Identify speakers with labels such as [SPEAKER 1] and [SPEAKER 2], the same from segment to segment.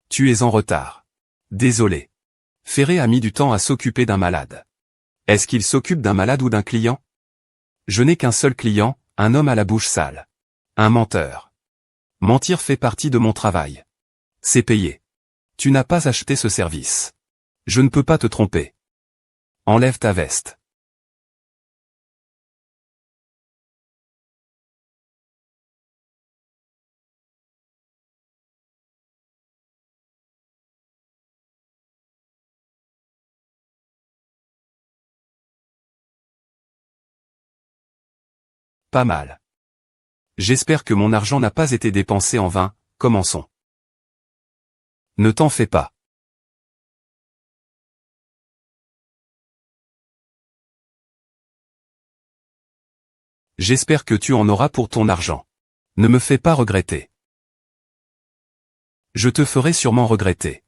[SPEAKER 1] Tu es en retard. Désolé. Ferré a mis du temps à s'occuper d'un malade. Est-ce qu'il s'occupe d'un malade ou d'un client? Je n'ai qu'un seul client, un homme à la bouche sale. Un menteur. Mentir fait partie de mon travail. C'est payé. Tu n'as pas acheté ce service. Je ne peux pas te tromper. Enlève ta veste. Pas mal. J'espère que mon argent n'a pas été dépensé en vain. Commençons. Ne t'en fais pas. J'espère que tu en auras pour ton argent. Ne me fais pas regretter. Je te ferai sûrement regretter.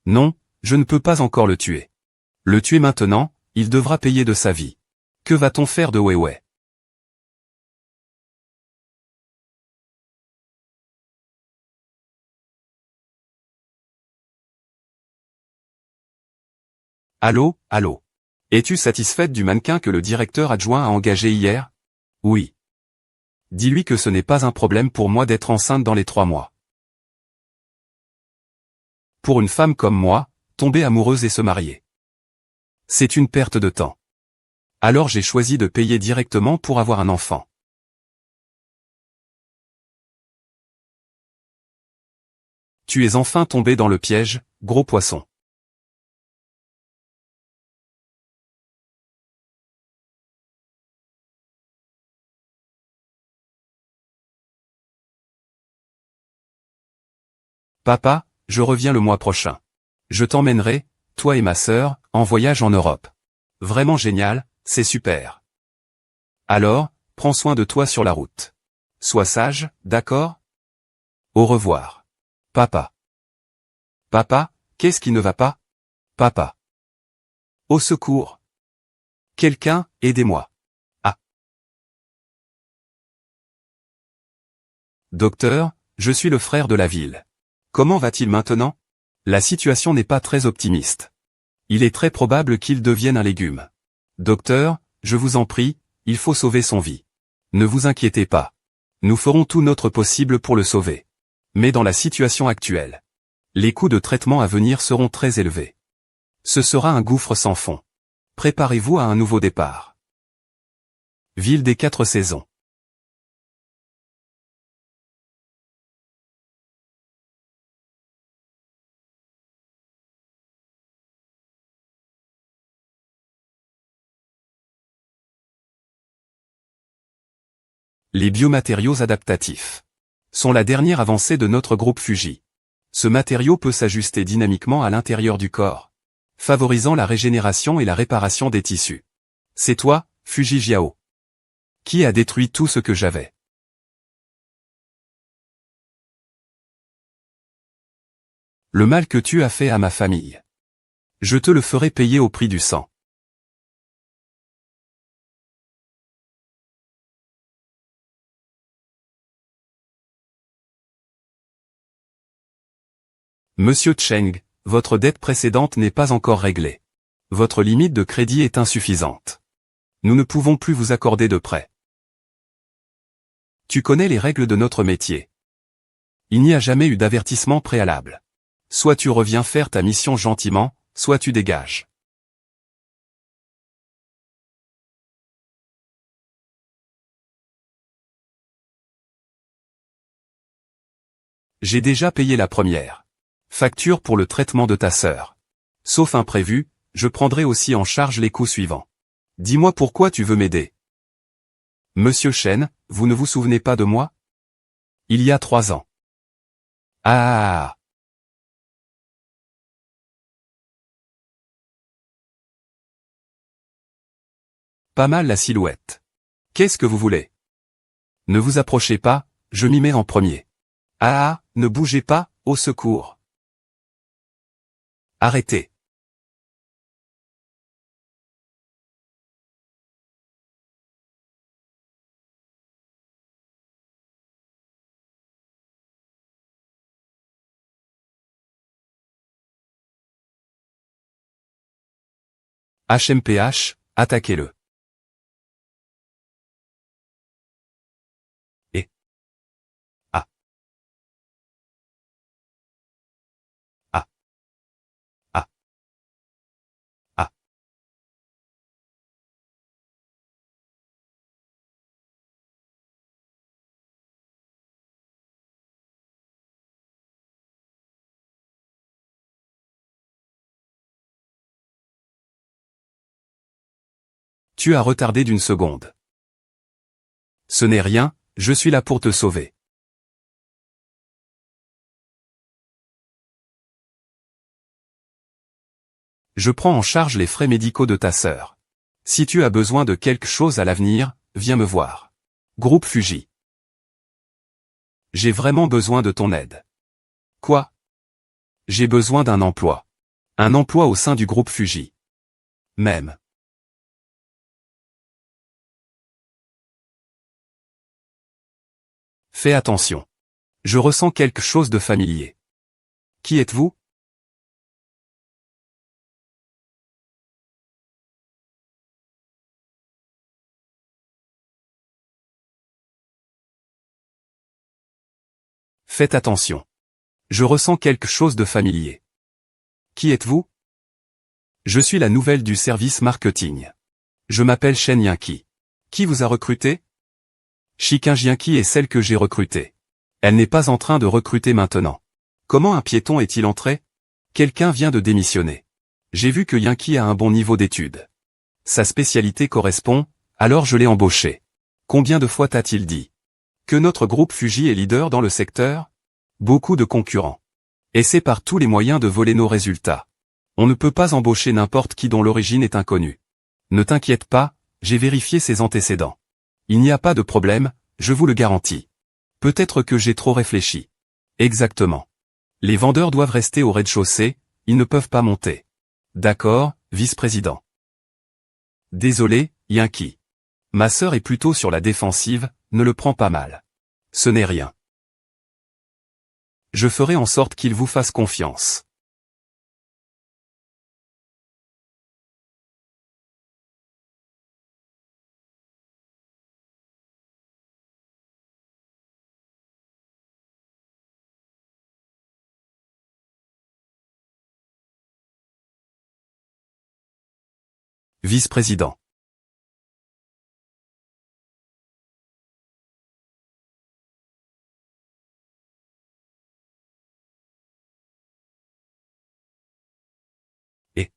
[SPEAKER 1] Non, je ne peux pas encore le tuer. Le tuer maintenant, il devra payer de sa vie. Que va-t-on faire de Weiwei? Allô, allô. Es-tu satisfaite du mannequin que le directeur adjoint a engagé hier? Oui. Dis-lui que ce n'est pas un problème pour moi d'être enceinte dans les 3 mois. Pour une femme comme moi, tomber amoureuse et se marier, c'est une perte de temps. Alors j'ai choisi de payer directement pour avoir un enfant. Tu es enfin tombé dans le piège, gros poisson. Papa, je reviens le mois prochain. Je t'emmènerai, toi et ma sœur, en voyage en Europe. Vraiment génial, c'est super. Alors, prends soin de toi sur la route. Sois sage, d'accord? Au revoir. Papa. Papa, qu'est-ce qui ne va pas? Papa. Au secours. Quelqu'un, aidez-moi. Ah. Docteur, je suis le frère de la ville. Comment va-t-il maintenant? La situation n'est pas très optimiste. Il est très probable qu'il devienne un légume. Docteur, je vous en prie, il faut sauver son vie. Ne vous inquiétez pas. Nous ferons tout notre possible pour le sauver. Mais dans la situation actuelle, les coûts de traitement à venir seront très élevés. Ce sera un gouffre sans fond. Préparez-vous à un nouveau départ. Ville des 4 saisons. Les biomatériaux adaptatifs sont la dernière avancée de notre groupe Fuji. Ce matériau peut s'ajuster dynamiquement à l'intérieur du corps, favorisant la régénération et la réparation des tissus. C'est toi, Fuji Jiao, qui a détruit tout ce que j'avais. Le mal que tu as fait à ma famille. Je te le ferai payer au prix du sang. Monsieur Cheng, votre dette précédente n'est pas encore réglée. Votre limite de crédit est insuffisante. Nous ne pouvons plus vous accorder de prêt. Tu connais les règles de notre métier. Il n'y a jamais eu d'avertissement préalable. Soit tu reviens faire ta mission gentiment, soit tu dégages. J'ai déjà payé la première facture pour le traitement de ta sœur. Sauf imprévu, je prendrai aussi en charge les coûts suivants. Dis-moi pourquoi tu veux m'aider. Monsieur Chen, vous ne vous souvenez pas de moi? Il y a 3 ans. Ah. Pas mal la silhouette. Qu'est-ce que vous voulez? Ne vous approchez pas, je m'y mets en premier. Ah, ne bougez pas, au secours. Arrêtez. HMPH, attaquez-le. Et. Ah. Ah. Ah. Ah. Tu as retardé d'une seconde. Ce n'est rien, je suis là pour te sauver. Je prends en charge les frais médicaux de ta sœur. Si tu as besoin de quelque chose à l'avenir, viens me voir. Groupe Fuji. J'ai vraiment besoin de ton aide. Quoi? J'ai besoin d'un emploi. Un emploi au sein du groupe Fuji. Même. Fais attention. Je ressens quelque chose de familier. Qui êtes-vous? Faites attention. Je ressens quelque chose de familier. Qui êtes-vous? Je suis la nouvelle du service marketing. Je m'appelle Shen Yanqi. Qui vous a recruté? Shikinji Yanqi est celle que j'ai recrutée. Elle n'est pas en train de recruter maintenant. Comment un piéton est-il entré? Quelqu'un vient de démissionner. J'ai vu que Yanqi a un bon niveau d'études. Sa spécialité correspond, alors je l'ai embauché. Combien de fois t'a-t-il dit que notre groupe Fuji est leader dans le secteur? Beaucoup de concurrents. Essaie par tous les moyens de voler nos résultats. On ne peut pas embaucher n'importe qui dont l'origine est inconnue. Ne t'inquiète pas, j'ai vérifié ses antécédents. Il n'y a pas de problème, je vous le garantis. Peut-être que j'ai trop réfléchi. Exactement. Les vendeurs doivent rester au rez-de-chaussée, ils ne peuvent pas monter. D'accord, vice-président. Désolé, Yanqi. Ma sœur est plutôt sur la défensive, ne le prends pas mal. Ce n'est rien. Je ferai en sorte qu'il vous fasse confiance. Vice-président. Et.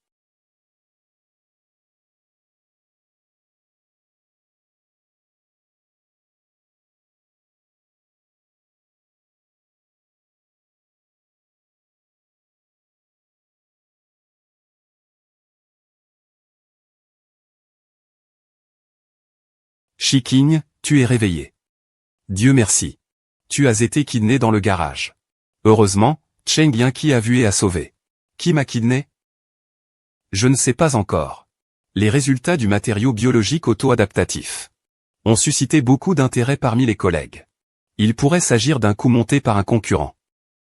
[SPEAKER 1] Shiking, tu es réveillé. Dieu merci. Tu as été kidnapé dans le garage. Heureusement, Cheng Yanqi a vu et a sauvé. Qui m'a kidnapé? Je ne sais pas encore. Les résultats du matériau biologique auto-adaptatif ont suscité beaucoup d'intérêt parmi les collègues. Il pourrait s'agir d'un coup monté par un concurrent.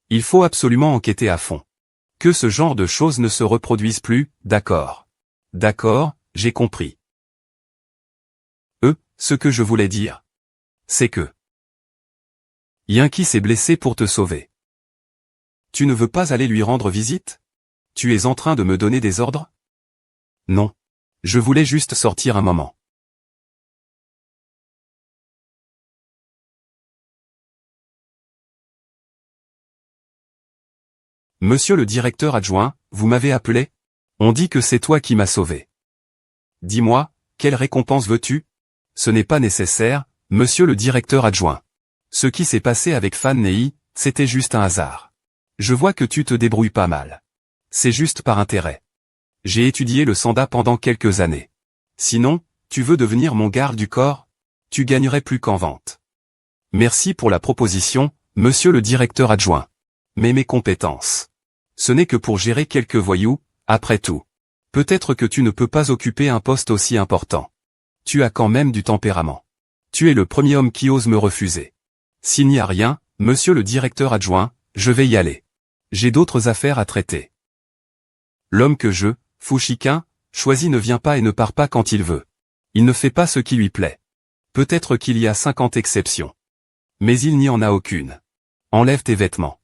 [SPEAKER 1] Il faut absolument enquêter à fond. Que ce genre de choses ne se reproduise plus, d'accord. D'accord, j'ai compris. Ce que je voulais dire, c'est que Yanqi s'est blessé pour te sauver. Tu ne veux pas aller lui rendre visite? Tu es en train de me donner des ordres? Non. Je voulais juste sortir un moment. Monsieur le directeur adjoint, vous m'avez appelé? On dit que c'est toi qui m'as sauvé. Dis-moi, quelle récompense veux-tu? Ce n'est pas nécessaire, monsieur le directeur adjoint. Ce qui s'est passé avec Fan Nei, c'était juste un hasard. Je vois que tu te débrouilles pas mal. C'est juste par intérêt. J'ai étudié le sanda pendant quelques années. Sinon, Tu veux devenir mon garde du corps? Tu gagnerais plus qu'en vente. Merci pour la proposition, monsieur le directeur adjoint. Mais mes compétences. Ce n'est que pour gérer quelques voyous, après tout. Peut-être que tu ne peux pas occuper un poste aussi important. Tu as quand même du tempérament. Tu es le premier homme qui ose me refuser. S'il n'y a rien, monsieur le directeur adjoint, je vais y aller. J'ai d'autres affaires à traiter. L'homme que je, Fushikin, choisis ne vient pas et ne part pas quand il veut. Il ne fait pas ce qui lui plaît. Peut-être qu'il y a 50 exceptions. Mais il n'y en a aucune. Enlève tes vêtements.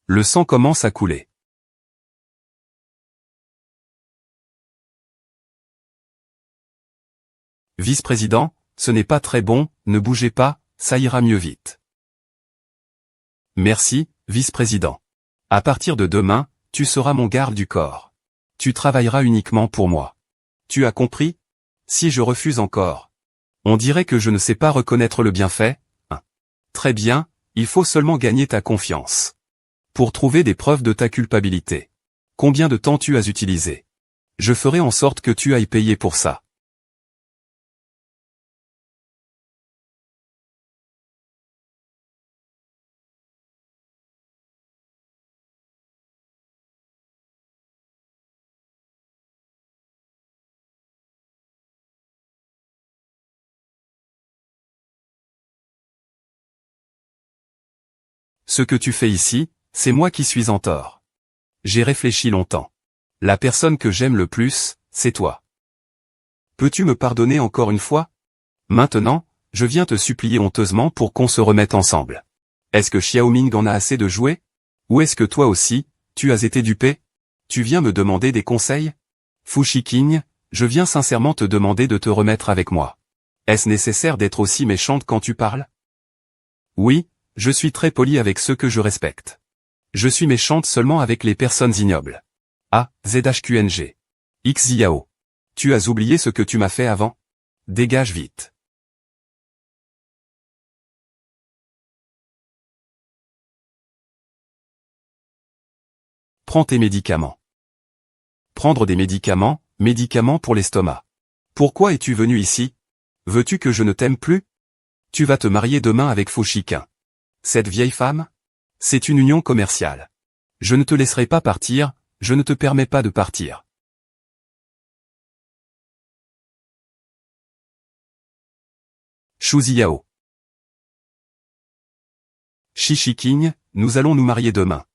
[SPEAKER 1] Le sang commence à couler. Vice-président, ce n'est pas très bon, ne bougez pas, ça ira mieux vite. Merci, vice-président. À partir de demain, tu seras mon garde du corps. Tu travailleras uniquement pour moi. Tu as compris? Si je refuse encore, on dirait que je ne sais pas reconnaître le bienfait, hein. Très bien, il faut seulement gagner ta confiance. Pour trouver des preuves de ta culpabilité. Combien de temps tu as utilisé? Je ferai en sorte que tu ailles payer pour ça. Ce que tu fais ici, c'est moi qui suis en tort. J'ai réfléchi longtemps. La personne que j'aime le plus, c'est toi. Peux-tu me pardonner encore une fois? Maintenant, je viens te supplier honteusement pour qu'on se remette ensemble. Est-ce que Xiaoming en a assez de jouer? Ou est-ce que toi aussi, tu as été dupé? Tu viens me demander des conseils? Fushiking, je viens sincèrement te demander de te remettre avec moi. Est-ce nécessaire d'être aussi méchante quand tu parles? Oui, je suis très poli avec ceux que je respecte. Je suis méchante seulement avec les personnes ignobles. Ah, ZHQNG. Xiao. Tu as oublié ce que tu m'as fait avant? Dégage vite. Prends tes médicaments. Prendre des médicaments, médicaments pour l'estomac. Pourquoi es-tu venu ici? Veux-tu que je ne t'aime plus? Tu vas te marier demain avec Fushikin. Cette vieille femme? C'est une union commerciale. Je ne te laisserai pas partir, je ne te permets pas de partir. Shu Ziao. Shishiking, nous allons nous marier demain.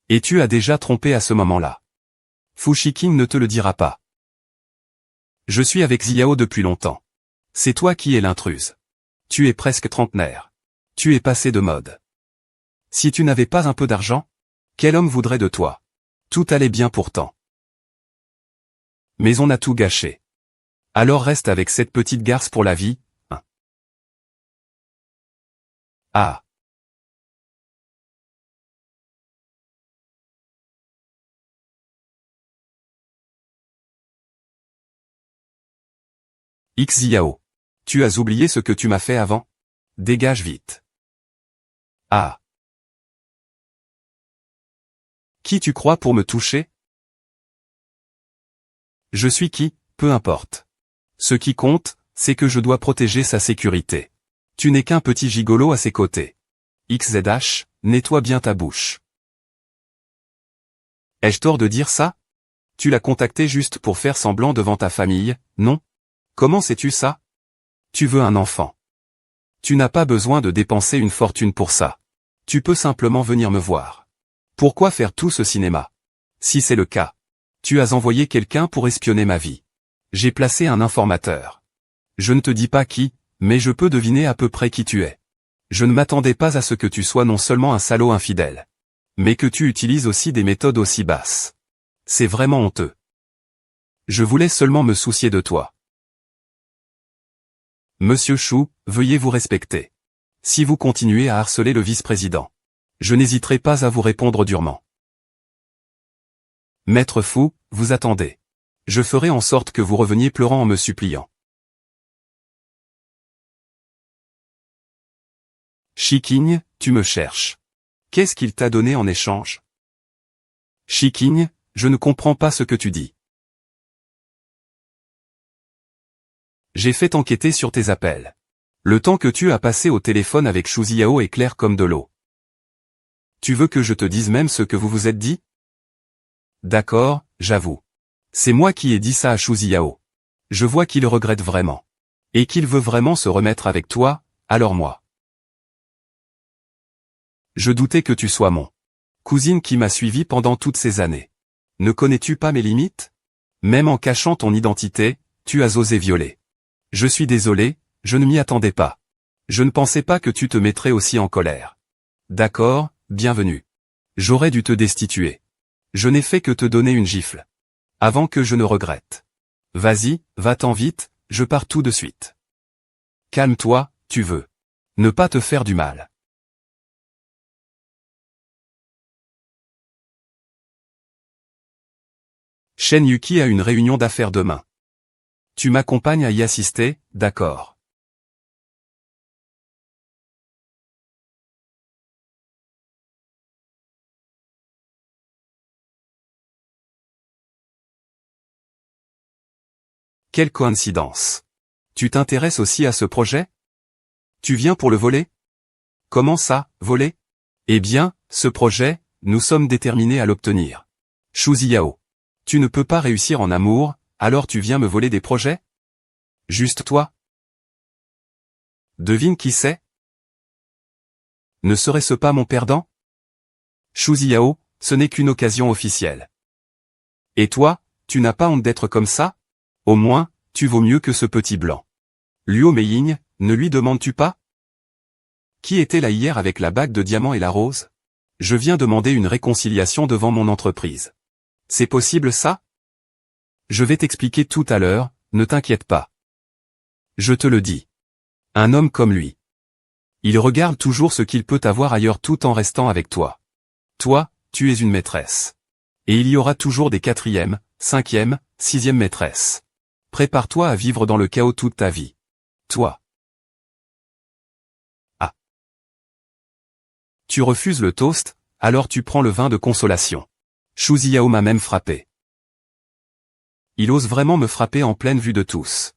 [SPEAKER 1] Et tu as déjà trompé à ce moment-là. Fushiking ne te le dira pas. Je suis avec Ziao depuis longtemps. C'est toi qui es l'intruse. Tu es presque trentenaire. Tu es passé de mode. Si tu n'avais pas un peu d'argent, quel homme voudrait de toi? Tout allait bien pourtant. Mais on a tout gâché. Alors reste avec cette petite garce pour la vie, hein. Ah. Xiao. Tu as oublié ce que tu m'as fait avant? Dégage vite. Ah. Qui tu crois pour me toucher? Je suis qui, peu importe. Ce qui compte, c'est que je dois protéger sa sécurité. Tu n'es qu'un petit gigolo à ses côtés. XZH, nettoie bien ta bouche. Ai-je tort de dire ça? Tu l'as contacté juste pour faire semblant devant ta famille, non? Comment sais-tu ça? Tu veux un enfant. Tu n'as pas besoin de dépenser une fortune pour ça. Tu peux simplement venir me voir. Pourquoi faire tout ce cinéma? Si c'est le cas, tu as envoyé quelqu'un pour espionner ma vie. J'ai placé un informateur. Je ne te dis pas qui, mais je peux deviner à peu près qui tu es. Je ne m'attendais pas à ce que tu sois non seulement un salaud infidèle, mais que tu utilises aussi des méthodes aussi basses. C'est vraiment honteux. Je voulais seulement me soucier de toi. Monsieur Shu, veuillez vous respecter. Si vous continuez à harceler le vice-président, je n'hésiterai pas à vous répondre durement. Maître Fu, vous attendez. Je ferai en sorte que vous reveniez pleurant en me suppliant. Shiking, tu me cherches. Qu'est-ce qu'il t'a donné en échange? Shiking, je ne comprends pas ce que tu dis. J'ai fait enquêter sur tes appels. Le temps que tu as passé au téléphone avec Shu Xiao est clair comme de l'eau. Tu veux que je te dise même ce que vous vous êtes dit? D'accord, j'avoue. C'est moi qui ai dit ça à Shu Xiao. Je vois qu'il regrette vraiment. Et qu'il veut vraiment se remettre avec toi, alors moi. Je doutais que tu sois mon cousine qui m'a suivi pendant toutes ces années. Ne connais-tu pas mes limites? Même en cachant ton identité, tu as osé violer. Je suis désolé, je ne m'y attendais pas. Je ne pensais pas que tu te mettrais aussi en colère. D'accord, bienvenue. J'aurais dû te destituer. Je n'ai fait que te donner une gifle. Avant que je ne regrette. Vas-y, va-t'en vite, je pars tout de suite. Calme-toi, tu veux. Ne pas te faire du mal. Shen Yuki a une réunion d'affaires demain. Tu m'accompagnes à y assister, d'accord. Quelle coïncidence. Tu t'intéresses aussi à ce projet? Tu viens pour le voler? Comment ça, voler? Eh bien, ce projet, nous sommes déterminés à l'obtenir. Shu Xiao. Tu ne peux pas réussir en amour, alors tu viens me voler des projets? Juste toi? Devine qui c'est? Ne serait-ce pas mon perdant? Shu Xiao, ce n'est qu'une occasion officielle. Et toi, tu n'as pas honte d'être comme ça? Au moins, tu vaux mieux que ce petit blanc. Luo Meiying, ne lui demandes-tu pas? Qui était là hier avec la bague de diamant et la rose? Je viens demander une réconciliation devant mon entreprise. C'est possible ça? Je vais t'expliquer tout à l'heure, ne t'inquiète pas. Je te le dis. Un homme comme lui. Il regarde toujours ce qu'il peut avoir ailleurs tout en restant avec toi. Toi, tu es une maîtresse. Et il y aura toujours des 4e, 5e, 6e maîtresses. Prépare-toi à vivre dans le chaos toute ta vie. Toi. Ah. Tu refuses le toast, alors tu prends le vin de consolation. Shu Xiao m'a même frappé. Il ose vraiment me frapper en pleine vue de tous.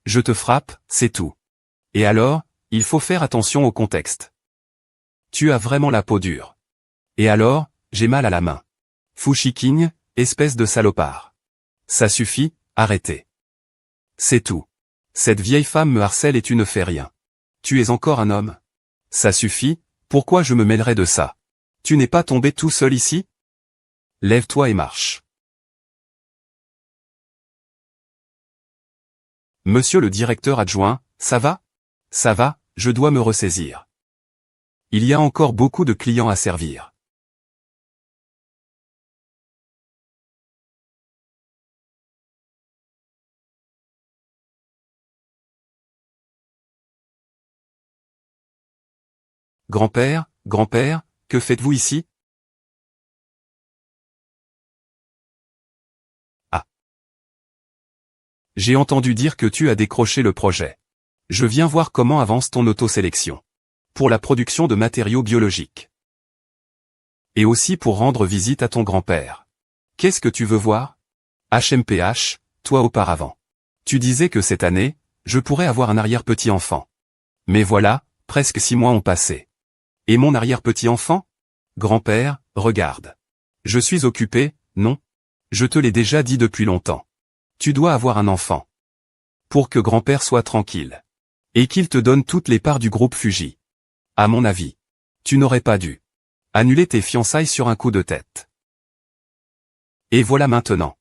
[SPEAKER 1] Je te frappe, c'est tout. Et alors, il faut faire attention au contexte. Tu as vraiment la peau dure. Et alors, j'ai mal à la main. Fu Shiqing, espèce de salopard. Ça suffit, arrêtez. C'est tout. Cette vieille femme me harcèle et tu ne fais rien. Tu es encore un homme. Ça suffit, pourquoi je me mêlerais de ça? Tu n'es pas tombé tout seul ici? Lève-toi et marche. Monsieur le directeur adjoint, ça va? Ça va, je dois me ressaisir. Il y a encore beaucoup de clients à servir. Grand-père, grand-père, que faites-vous ici? Ah. J'ai entendu dire que tu as décroché le projet. Je viens voir comment avance ton autosélection. Pour la production de matériaux biologiques. Et aussi pour rendre visite à ton grand-père. Qu'est-ce que tu veux voir? HMPH, toi auparavant. Tu disais que cette année, je pourrais avoir un arrière-petit-enfant. Mais voilà, presque 6 mois ont passé. Et mon arrière-petit-enfant? Grand-père, regarde. Je suis occupé, non? Je te l'ai déjà dit depuis longtemps. Tu dois avoir un enfant. Pour que grand-père soit tranquille. Et qu'il te donne toutes les parts du groupe Fuji. À mon avis. Tu n'aurais pas dû annuler tes fiançailles sur un coup de tête. Et voilà maintenant.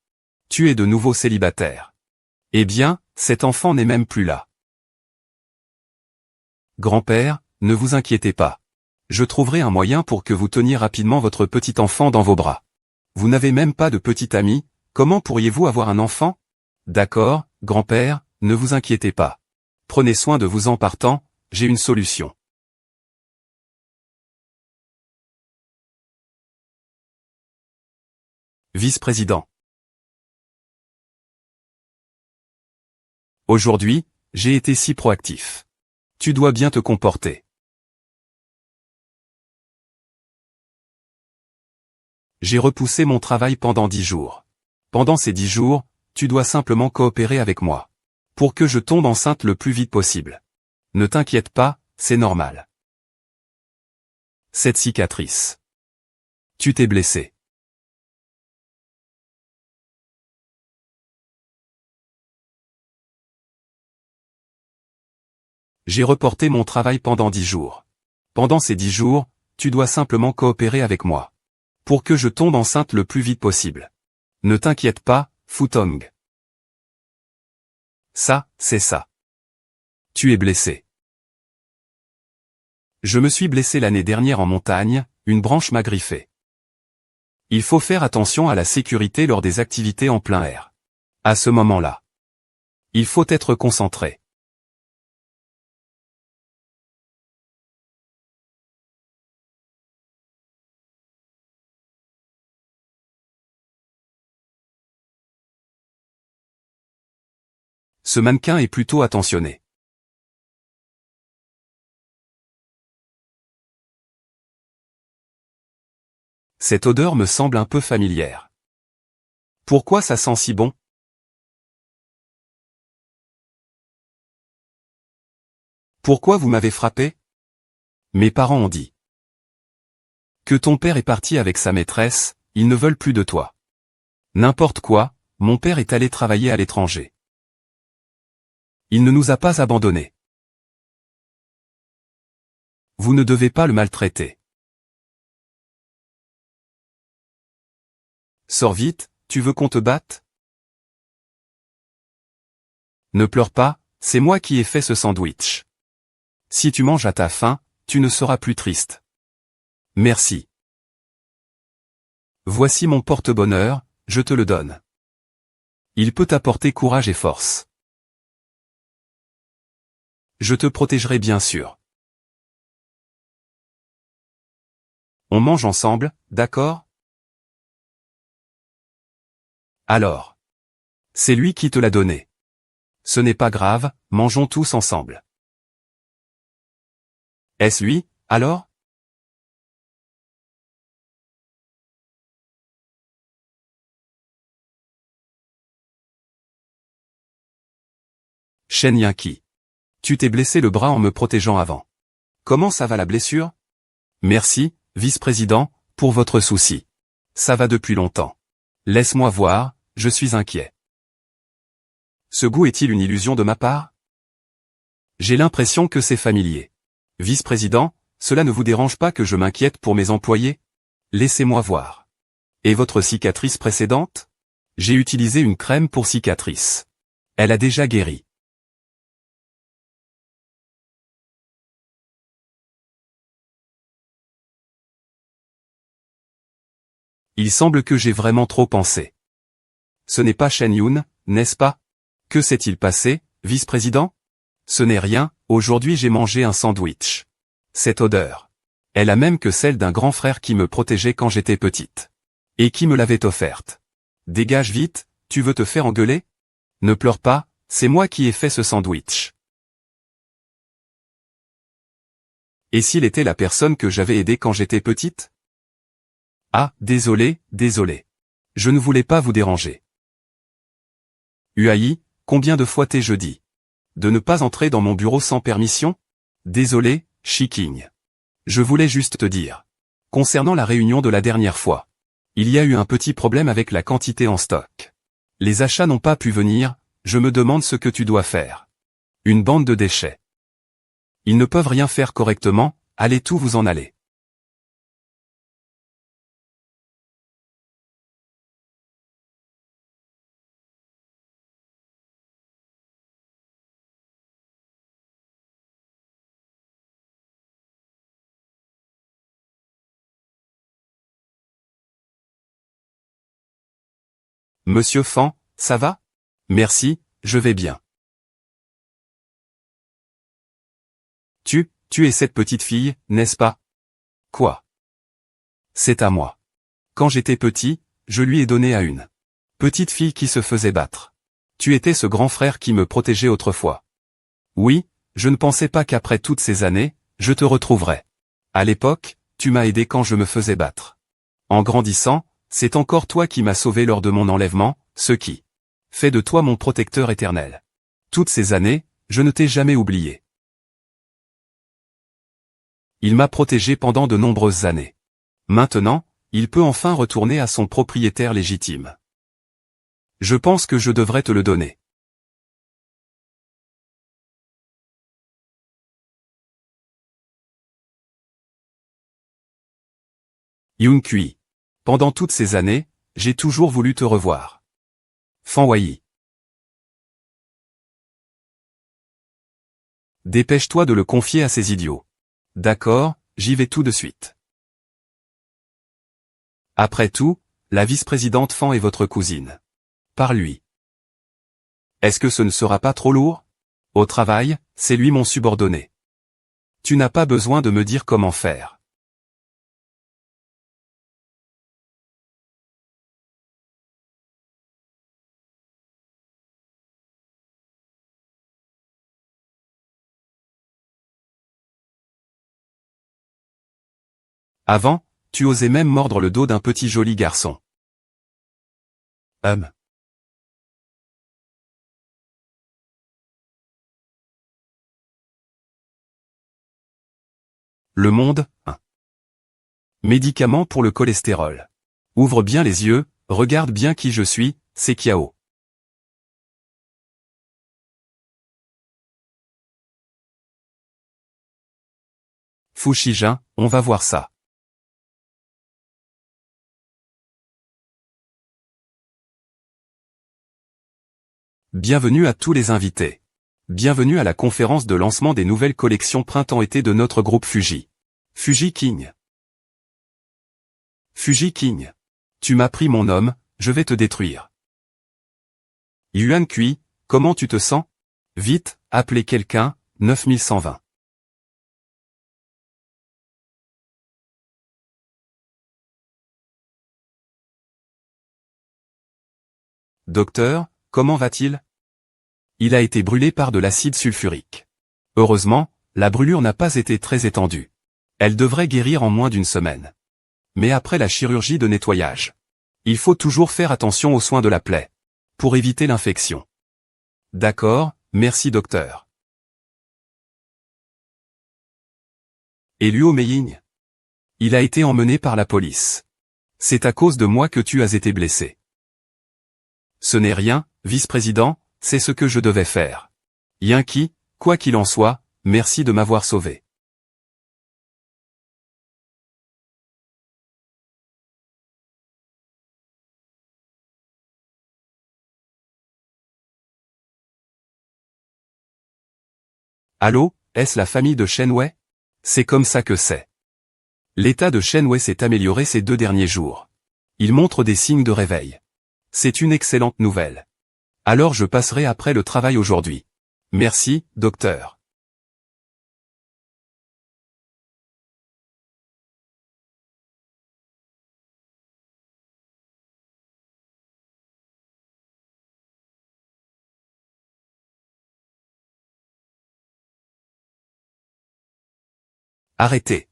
[SPEAKER 1] Tu es de nouveau célibataire. Eh bien, cet enfant n'est même plus là. Grand-père, ne vous inquiétez pas. Je trouverai un moyen pour que vous teniez rapidement votre petit enfant dans vos bras. Vous n'avez même pas de petit ami, comment pourriez-vous avoir un enfant? D'accord, grand-père, ne vous inquiétez pas. Prenez soin de vous en partant, j'ai une solution. Vice-président. Aujourd'hui, j'ai été si proactif. Tu dois bien te comporter. J'ai repoussé mon travail pendant 10 jours. Pendant ces 10 jours, tu dois simplement coopérer avec moi. Pour que je tombe enceinte le plus vite possible. Ne t'inquiète pas, c'est normal. Cette cicatrice. Tu t'es blessé. J'ai reporté mon travail pendant 10 jours. Pendant ces 10 jours, tu dois simplement coopérer avec moi. Pour que je tombe enceinte le plus vite possible. Ne t'inquiète pas, Futong. Ça, c'est ça. Tu es blessé. Je me suis blessé l'année dernière en montagne, une branche m'a griffé. Il faut faire attention à la sécurité lors des activités en plein air. À ce moment-là, il faut être concentré. Ce mannequin est plutôt attentionné. Cette odeur me semble un peu familière. Pourquoi ça sent si bon? Pourquoi vous m'avez frappé? Mes parents ont dit que ton père est parti avec sa maîtresse, ils ne veulent plus de toi. N'importe quoi, mon père est allé travailler à l'étranger. Il ne nous a pas abandonnés. Vous ne devez pas le maltraiter. Sors vite, tu veux qu'on te batte? Ne pleure pas, c'est moi qui ai fait ce sandwich. Si tu manges à ta faim, tu ne seras plus triste. Merci. Voici mon porte-bonheur, je te le donne. Il peut t'apporter courage et force. Je te protégerai bien sûr. On mange ensemble, d'accord? Alors. C'est lui qui te l'a donné. Ce n'est pas grave, mangeons tous ensemble. Est-ce lui, alors? Shen Yinqi. Tu t'es blessé le bras en me protégeant avant. Comment ça va la blessure? Merci, vice-président, pour votre souci. Ça va depuis longtemps. Laisse-moi voir, je suis inquiet. Ce goût est-il une illusion de ma part? J'ai l'impression que c'est familier. Vice-président, cela ne vous dérange pas que je m'inquiète pour mes employés? Laissez-moi voir. Et votre cicatrice précédente? J'ai utilisé une crème pour cicatrice. Elle a déjà guéri. Il semble que j'ai vraiment trop pensé. Ce n'est pas Shen Yun, n'est-ce pas? Que s'est-il passé, vice-président? Ce n'est rien, aujourd'hui j'ai mangé un sandwich. Cette odeur. Elle a même que celle d'un grand frère qui me protégeait quand j'étais petite. Et qui me l'avait offerte. Dégage vite, tu veux te faire engueuler? Ne pleure pas, c'est moi qui ai fait ce sandwich. Et s'il était la personne que j'avais aidée quand j'étais petite? Ah, désolé, désolé. Je ne voulais pas vous déranger. Huayi, combien de fois t'ai-je dit de ne pas entrer dans mon bureau sans permission? Désolé, Shiking. Je voulais juste te dire. Concernant la réunion de la dernière fois. Il y a eu un petit problème avec la quantité en stock. Les achats n'ont pas pu venir, je me demande ce que tu dois faire. Une bande de déchets. Ils ne peuvent rien faire correctement, allez tout vous en aller. Monsieur Fan, ça va? Merci, je vais bien. Tu es cette petite fille, n'est-ce pas? Quoi? C'est à moi. Quand j'étais petit, je lui ai donné à une petite fille qui se faisait battre. Tu étais ce grand frère qui me protégeait autrefois. Oui, je ne pensais pas qu'après toutes ces années, je te retrouverais. À l'époque, tu m'as aidé quand je me faisais battre. En grandissant, c'est encore toi qui m'as sauvé lors de mon enlèvement, ce qui fait de toi mon protecteur éternel. Toutes ces années, je ne t'ai jamais oublié. Il m'a protégé pendant de nombreuses années. Maintenant, il peut enfin retourner à son propriétaire légitime. Je pense que je devrais te le donner. Yoon Kui. Pendant toutes ces années, j'ai toujours voulu te revoir. Fan Wai. Dépêche-toi de le confier à ces idiots. D'accord, j'y vais tout de suite. Après tout, la vice-présidente Fan est votre cousine. Par lui. Est-ce que ce ne sera pas trop lourd? Au travail, c'est lui mon subordonné. Tu n'as pas besoin de me dire comment faire. Avant, tu osais même mordre le dos d'un petit joli garçon. Le Monde, 1. Médicament pour le cholestérol. Ouvre bien les yeux, regarde bien qui je suis, c'est Kiao. Fushijin, on va voir ça. Bienvenue à tous les invités. Bienvenue à la conférence de lancement des nouvelles collections printemps-été de notre groupe Fuji. Fuji King. Fuji King. Tu m'as pris mon homme, je vais te détruire. Yuan Kui, comment tu te sens? Vite, appelez quelqu'un, 9120. Docteur, comment va-t-il? Il a été brûlé par de l'acide sulfurique. Heureusement, la brûlure n'a pas été très étendue. Elle devrait guérir en moins d'une semaine. Mais après la chirurgie de nettoyage, il faut toujours faire attention aux soins de la plaie, pour éviter l'infection. D'accord, merci docteur. Et Luo Meiying? Il a été emmené par la police. C'est à cause de moi que tu as été blessé. Ce n'est rien, vice-président, c'est ce que je devais faire. Yanki, quoi qu'il en soit, merci de m'avoir sauvé. Allô, est-ce la famille de Shenwei? C'est comme ça que c'est. L'état de Shenwei s'est amélioré ces 2 derniers jours. Il montre des signes de réveil. C'est une excellente nouvelle. Alors je passerai après le travail aujourd'hui. Merci, docteur. Arrêtez.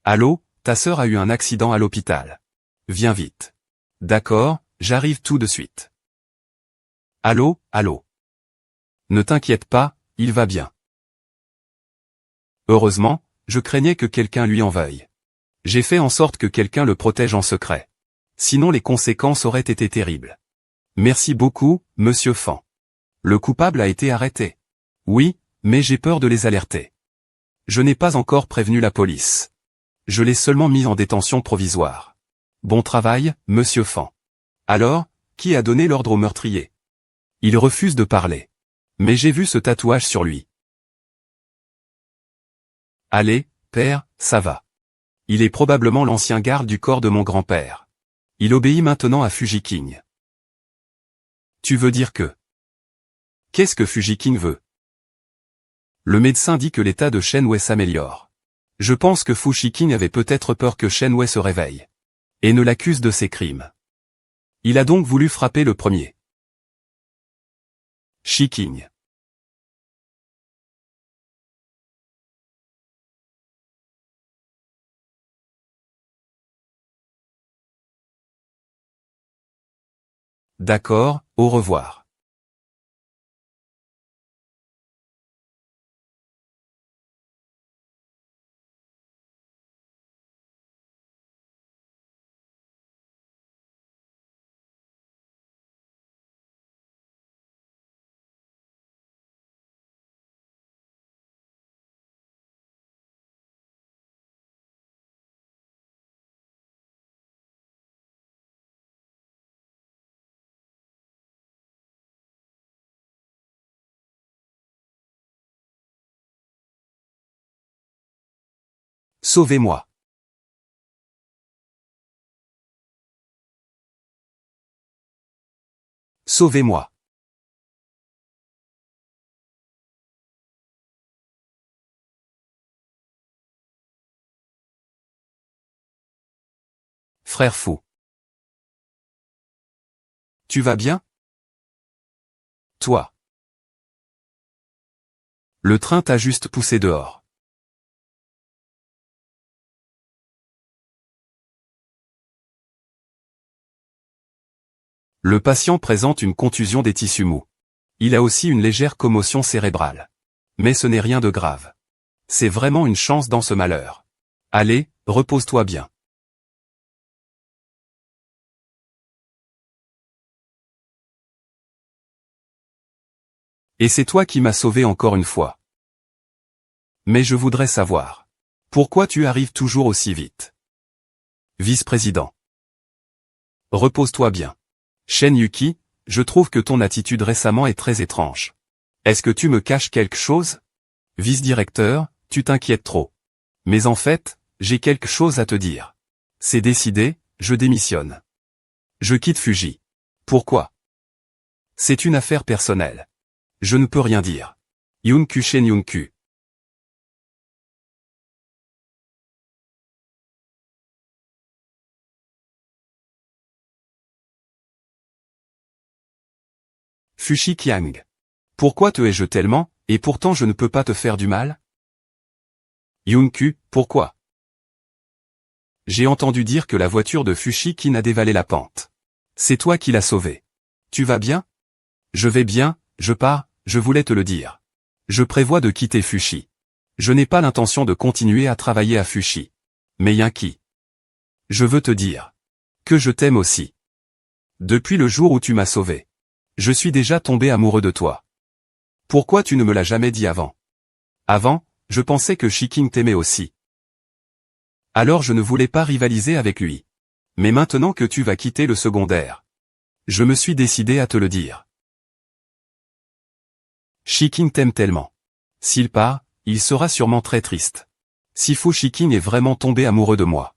[SPEAKER 1] Allô, ta sœur a eu un accident à l'hôpital. Viens vite. D'accord, j'arrive tout de suite. Allô, allô. Ne t'inquiète pas, il va bien. Heureusement, je craignais que quelqu'un lui en veuille. J'ai fait en sorte que quelqu'un le protège en secret. Sinon les conséquences auraient été terribles. Merci beaucoup, monsieur Fan. Le coupable a été arrêté. Oui, mais j'ai peur de les alerter. Je n'ai pas encore prévenu la police. Je l'ai seulement mis en détention provisoire. Bon travail, monsieur Fan. Alors, qui a donné l'ordre au meurtrier? Il refuse de parler. Mais j'ai vu ce tatouage sur lui. Allez, père, ça va. Il est probablement l'ancien garde du corps de mon grand-père. Il obéit maintenant à Fuji King. Tu veux dire que... Qu'est-ce que Fuji King veut? Le médecin dit que l'état de Shenwei s'améliore. Je pense que Fuji King avait peut-être peur que Shenwei se réveille. Et ne l'accuse de ses crimes. Il a donc voulu frapper le premier. Shi King. D'accord, au revoir. Sauvez-moi. Sauvez-moi. Frère fou. Tu vas bien? Toi. Le train t'a juste poussé dehors. Le patient présente une contusion des tissus mous. Il a aussi une légère commotion cérébrale. Mais ce n'est rien de grave. C'est vraiment une chance dans ce malheur. Allez, repose-toi bien. Et c'est toi qui m'as sauvé encore une fois. Mais je voudrais savoir. Pourquoi tu arrives toujours aussi vite? Vice-président. Repose-toi bien. Shen Yuki, je trouve que ton attitude récemment est très étrange. Est-ce que tu me caches quelque chose? Vice-directeur, tu t'inquiètes trop. Mais en fait, j'ai quelque chose à te dire. C'est décidé, je démissionne. Je quitte Fuji. Pourquoi? C'est une affaire personnelle. Je ne peux rien dire. Yunku Shen Yunku. Fushi Qiang. Pourquoi te hais-je tellement, et pourtant je ne peux pas te faire du mal? Yunku, pourquoi? J'ai entendu dire que la voiture de Fushiki a dévalé la pente. C'est toi qui l'as sauvée. Tu vas bien? Je vais bien, je pars, je voulais te le dire. Je prévois de quitter Fushi. Je n'ai pas l'intention de continuer à travailler à Fushi. Mais Yunki. Je veux te dire. Que je t'aime aussi. Depuis le jour où tu m'as sauvé. Je suis déjà tombé amoureux de toi. Pourquoi tu ne me l'as jamais dit avant? Avant, je pensais que Shiking t'aimait aussi. Alors je ne voulais pas rivaliser avec lui. Mais maintenant que tu vas quitter le secondaire, je me suis décidé à te le dire. Shiking t'aime tellement. S'il part, il sera sûrement très triste. Si Fu Shiking est vraiment tombé amoureux de moi.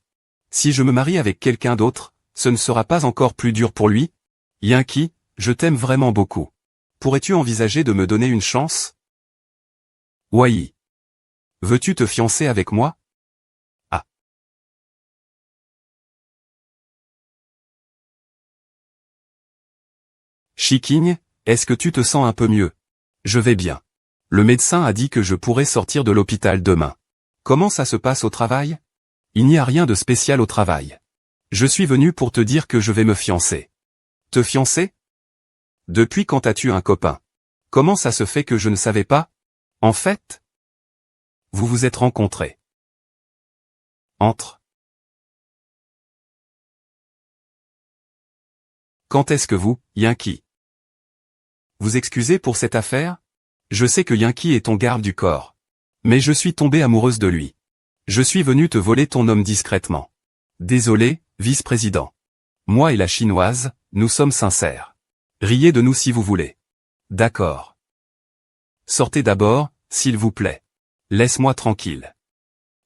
[SPEAKER 1] Si je me marie avec quelqu'un d'autre, ce ne sera pas encore plus dur pour lui? Yunki, je t'aime vraiment beaucoup. Pourrais-tu envisager de me donner une chance? Wai. Veux-tu te fiancer avec moi? Ah. Shiking, est-ce que tu te sens un peu mieux? Je vais bien. Le médecin a dit que je pourrais sortir de l'hôpital demain. Comment ça se passe au travail? Il n'y a rien de spécial au travail. Je suis venu pour te dire que je vais me fiancer. Te fiancer? Depuis quand as-tu un copain? Comment ça se fait que je ne savais pas? En fait, vous vous êtes rencontrés. Entre. Quand est-ce que vous, Yunki? Vous excusez pour cette affaire? Je sais que Yunki est ton garde du corps. Mais je suis tombée amoureuse de lui. Je suis venu te voler ton homme discrètement. Désolé, vice-président. Moi et la chinoise, nous sommes sincères. Riez de nous si vous voulez. D'accord. Sortez d'abord, s'il vous plaît. Laisse-moi tranquille.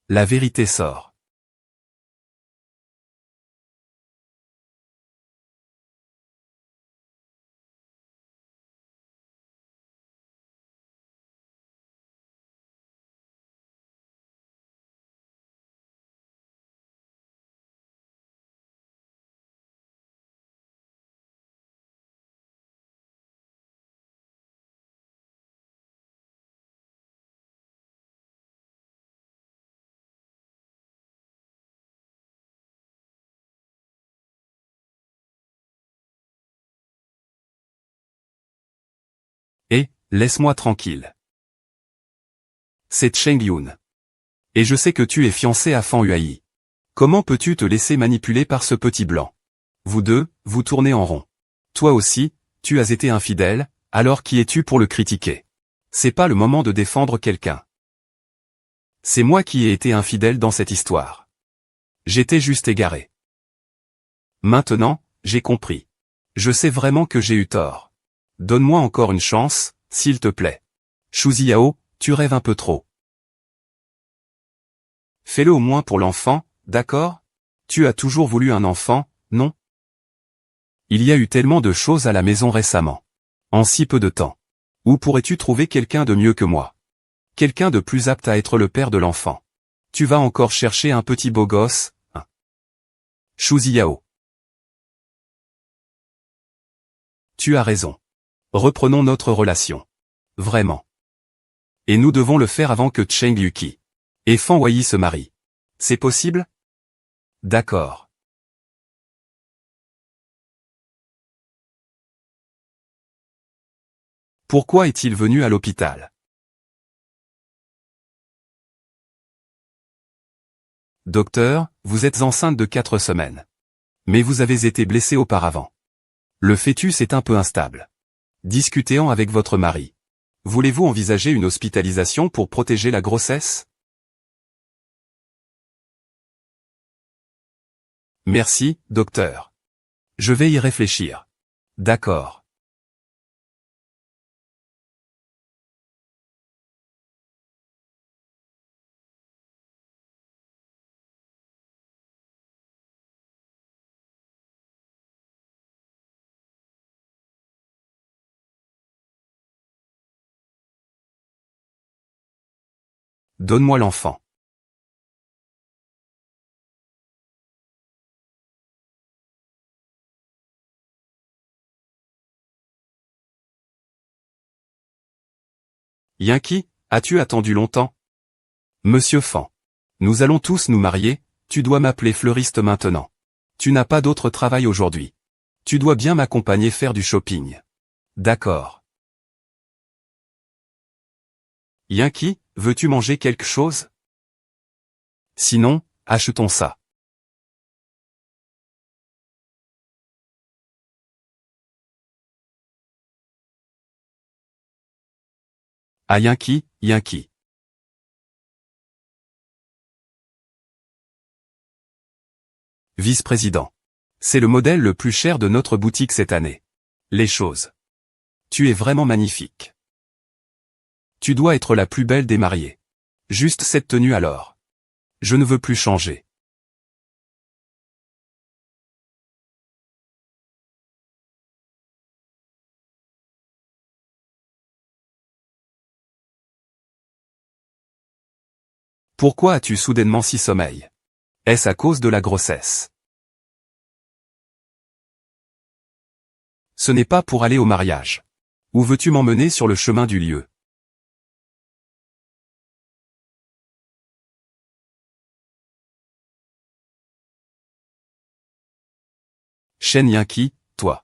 [SPEAKER 1] La vérité sort. Laisse-moi tranquille. C'est Cheng Yun. Et je sais que tu es fiancé à Fan Huai. Comment peux-tu te laisser manipuler par ce petit blanc? Vous deux, vous tournez en rond. Toi aussi, tu as été infidèle, alors qui es-tu pour le critiquer? C'est pas le moment de défendre quelqu'un. C'est moi qui ai été infidèle dans cette histoire. J'étais juste égaré. Maintenant, j'ai compris. Je sais vraiment que j'ai eu tort. Donne-moi encore une chance, s'il te plaît. Shu Xiao, tu rêves un peu trop. Fais-le au moins pour l'enfant, d'accord? Tu as toujours voulu un enfant, non? Il y a eu tellement de choses à la maison récemment. En si peu de temps. Où pourrais-tu trouver quelqu'un de mieux que moi? Quelqu'un de plus apte à être le père de l'enfant. Tu vas encore chercher un petit beau gosse, hein? Shu Xiao. Tu as raison. Reprenons notre relation. Vraiment. Et nous devons le faire avant que Cheng Yuki et Fan Huai se marient. C'est possible? D'accord. Pourquoi est-il venu à l'hôpital? Docteur, vous êtes enceinte de 4 semaines. Mais vous avez été blessé auparavant. Le fœtus est un peu instable. Discutez-en avec votre mari. Voulez-vous envisager une hospitalisation pour protéger la grossesse? Merci, docteur. Je vais y réfléchir. D'accord. Donne-moi l'enfant. Yankee, as-tu attendu longtemps? Monsieur Fan. Nous allons tous nous marier, tu dois m'appeler fleuriste maintenant. Tu n'as pas d'autre travail aujourd'hui. Tu dois bien m'accompagner faire du shopping. D'accord. Yankee, veux-tu manger quelque chose? Sinon, achetons ça. Ah Yankee, Yankee. Vice-président. C'est le modèle le plus cher de notre boutique cette année. Les choses. Tu es vraiment magnifique. Tu dois être la plus belle des mariées. Juste cette tenue alors. Je ne veux plus changer. Pourquoi as-tu soudainement si sommeil? Est-ce à cause de la grossesse? Ce n'est pas pour aller au mariage. Où veux-tu m'emmener sur le chemin du lieu? Shen Yankee, toi.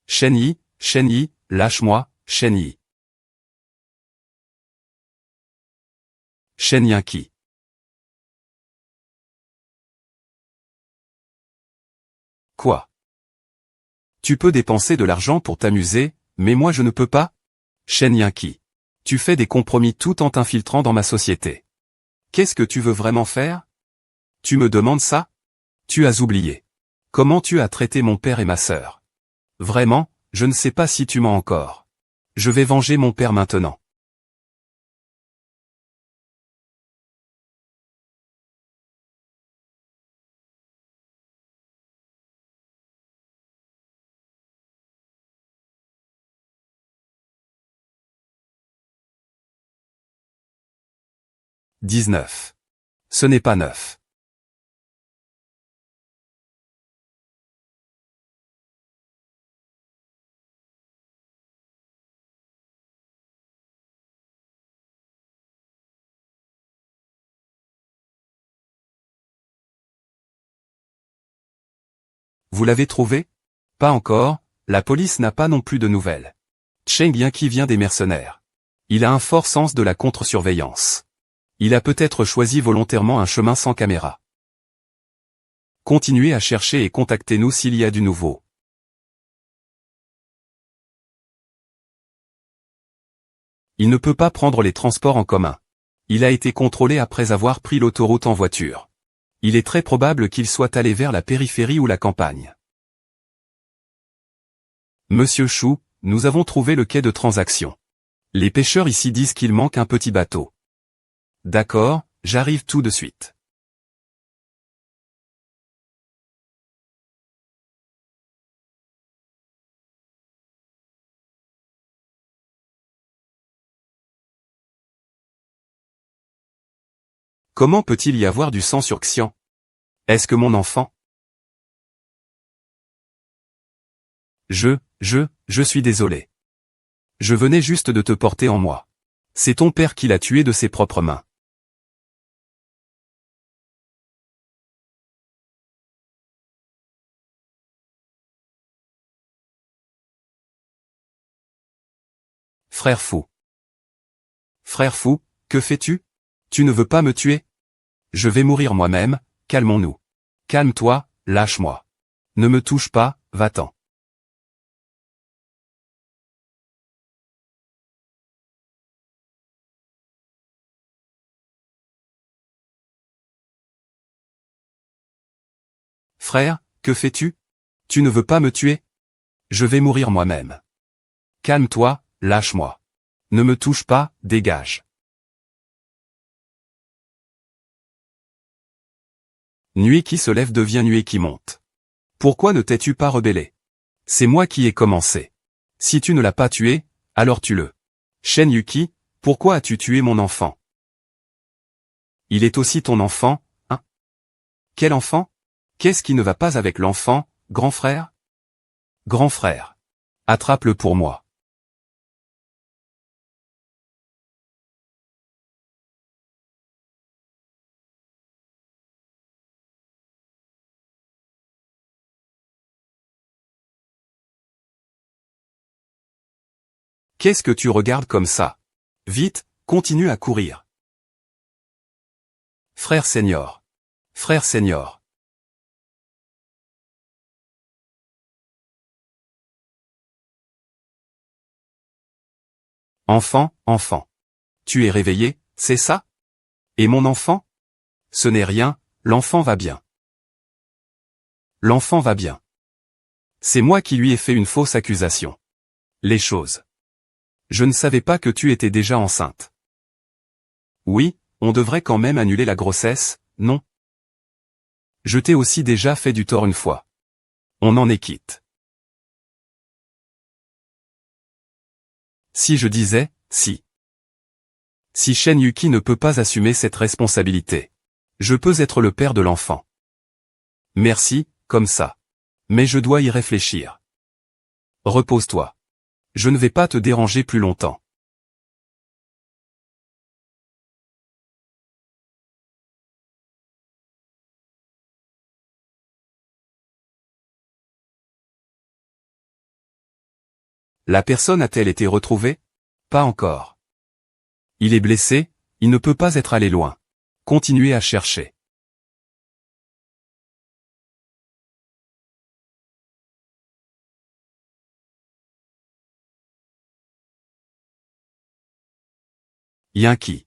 [SPEAKER 1] Shen Yi, lâche-moi, Shen Yi. Shen Yankee. Quoi? Tu peux dépenser de l'argent pour t'amuser, mais moi je ne peux pas? Shen Yinqi. Tu fais des compromis tout en t'infiltrant dans ma société. Qu'est-ce que tu veux vraiment faire? Tu me demandes ça? Tu as oublié. Comment tu as traité mon père et ma sœur? Vraiment, je ne sais pas si tu mens encore. Je vais venger mon père maintenant. « 19. Ce n'est pas neuf. Vous l'avez trouvé? Pas encore, la police n'a pas non plus de nouvelles. Cheng Yinqi vient des mercenaires. Il a un fort sens de la contre-surveillance. Il a peut-être choisi volontairement un chemin sans caméra. Continuez à chercher et contactez-nous s'il y a du nouveau. Il ne peut pas prendre les transports en commun. Il a été contrôlé après avoir pris l'autoroute en voiture. Il est très probable qu'il soit allé vers la périphérie ou la campagne. Monsieur Chou, nous avons trouvé le quai de transaction. Les pêcheurs ici disent qu'il manque un petit bateau. D'accord, j'arrive tout de suite. Comment peut-il y avoir du sang sur Xian? Est-ce que mon enfant? Je suis désolé. Je venais juste de te porter en moi. C'est ton père qui l'a tué de ses propres mains. Frère fou. Frère fou, que fais-tu? Tu ne veux pas me tuer? Je vais mourir moi-même, calmons-nous. Calme-toi, lâche-moi. Ne me touche pas, va-t'en. Frère, que fais-tu? Tu ne veux pas me tuer? Je vais mourir moi-même. Calme-toi, lâche-moi. Ne me touche pas, dégage. Nuée qui se lève devient nuée qui monte. Pourquoi ne t'es-tu pas rebellé? C'est moi qui ai commencé. Si tu ne l'as pas tué, alors tue-le. Shen Yuki, pourquoi as-tu tué mon enfant? Il est aussi ton enfant, hein? Quel enfant? Qu'est-ce qui ne va pas avec l'enfant, grand frère? Grand frère. Attrape-le pour moi. Qu'est-ce que tu regardes comme ça? Vite, continue à courir. Frère senior. Frère senior. Enfant, enfant. Tu es réveillé, c'est ça? Et mon enfant? Ce n'est rien, l'enfant va bien. L'enfant va bien. C'est moi qui lui ai fait une fausse accusation. Les choses. Je ne savais pas que tu étais déjà enceinte. Oui, on devrait quand même annuler la grossesse, non? Je t'ai aussi déjà fait du tort une fois. On en est quitte. Si je disais, si. Si Shen Yuki ne peut pas assumer cette responsabilité. Je peux être le père de l'enfant. Merci, comme ça. Mais je dois y réfléchir. Repose-toi. Je ne vais pas te déranger plus longtemps. La personne a-t-elle été retrouvée? Pas encore. Il est blessé, il ne peut pas être allé loin. Continuez à chercher. Yankee.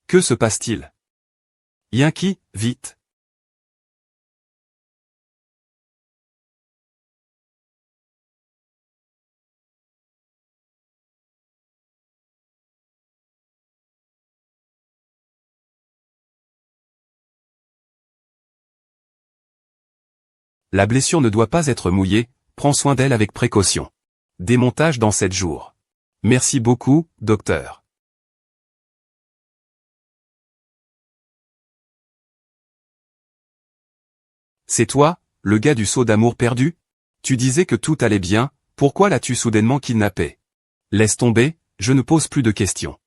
[SPEAKER 1] Que se passe-t-il? Yankee, vite. La blessure ne doit pas être mouillée, prends soin d'elle avec précaution. Démontage dans 7 jours. Merci beaucoup, docteur. C'est toi, le gars du saut d'amour perdu? Tu disais que tout allait bien, pourquoi l'as-tu soudainement kidnappé? Laisse tomber, je ne pose plus de questions.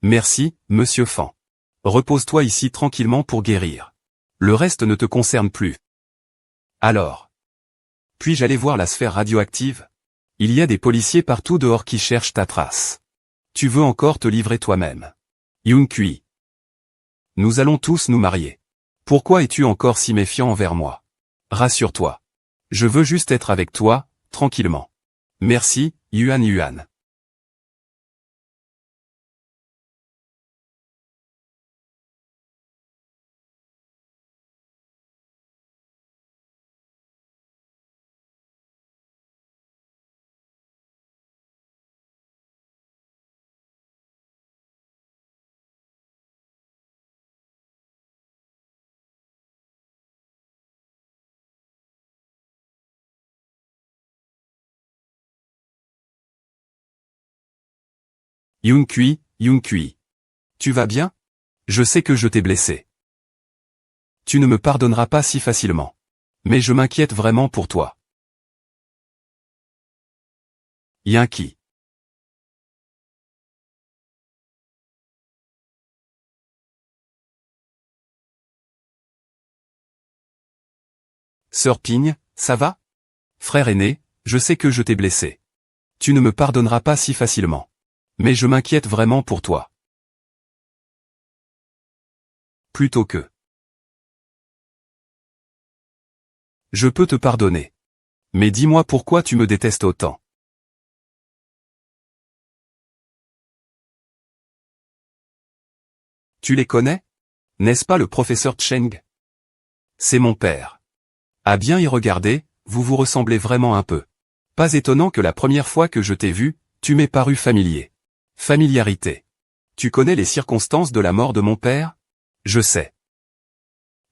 [SPEAKER 1] Merci, monsieur Fan. Repose-toi ici tranquillement pour guérir. Le reste ne te concerne plus. Alors. Puis-je aller voir la sphère radioactive? Il y a des policiers partout dehors qui cherchent ta trace. Tu veux encore te livrer toi-même. Yoon-Kui. Nous allons tous nous marier. Pourquoi es-tu encore si méfiant envers moi? Rassure-toi. Je veux juste être avec toi, tranquillement. Merci, Yuan. Yoon-Kui. Tu vas bien? Je sais que je t'ai blessé. Tu ne me pardonneras pas si facilement. Mais je m'inquiète vraiment pour toi. Yankee. Sœur Pigne, ça va? Frère aîné, je sais que je t'ai blessé. Tu ne me pardonneras pas si facilement. Mais je m'inquiète vraiment pour toi. Plutôt que. Je peux te pardonner. Mais dis-moi pourquoi tu me détestes autant. Tu les connais? N'est-ce pas le professeur Cheng? C'est mon père. À bien y regarder, vous vous ressemblez vraiment un peu. Pas étonnant que la première fois que je t'ai vu, tu m'aies paru familier. Familiarité. Tu connais les circonstances de la mort de mon père? Je sais.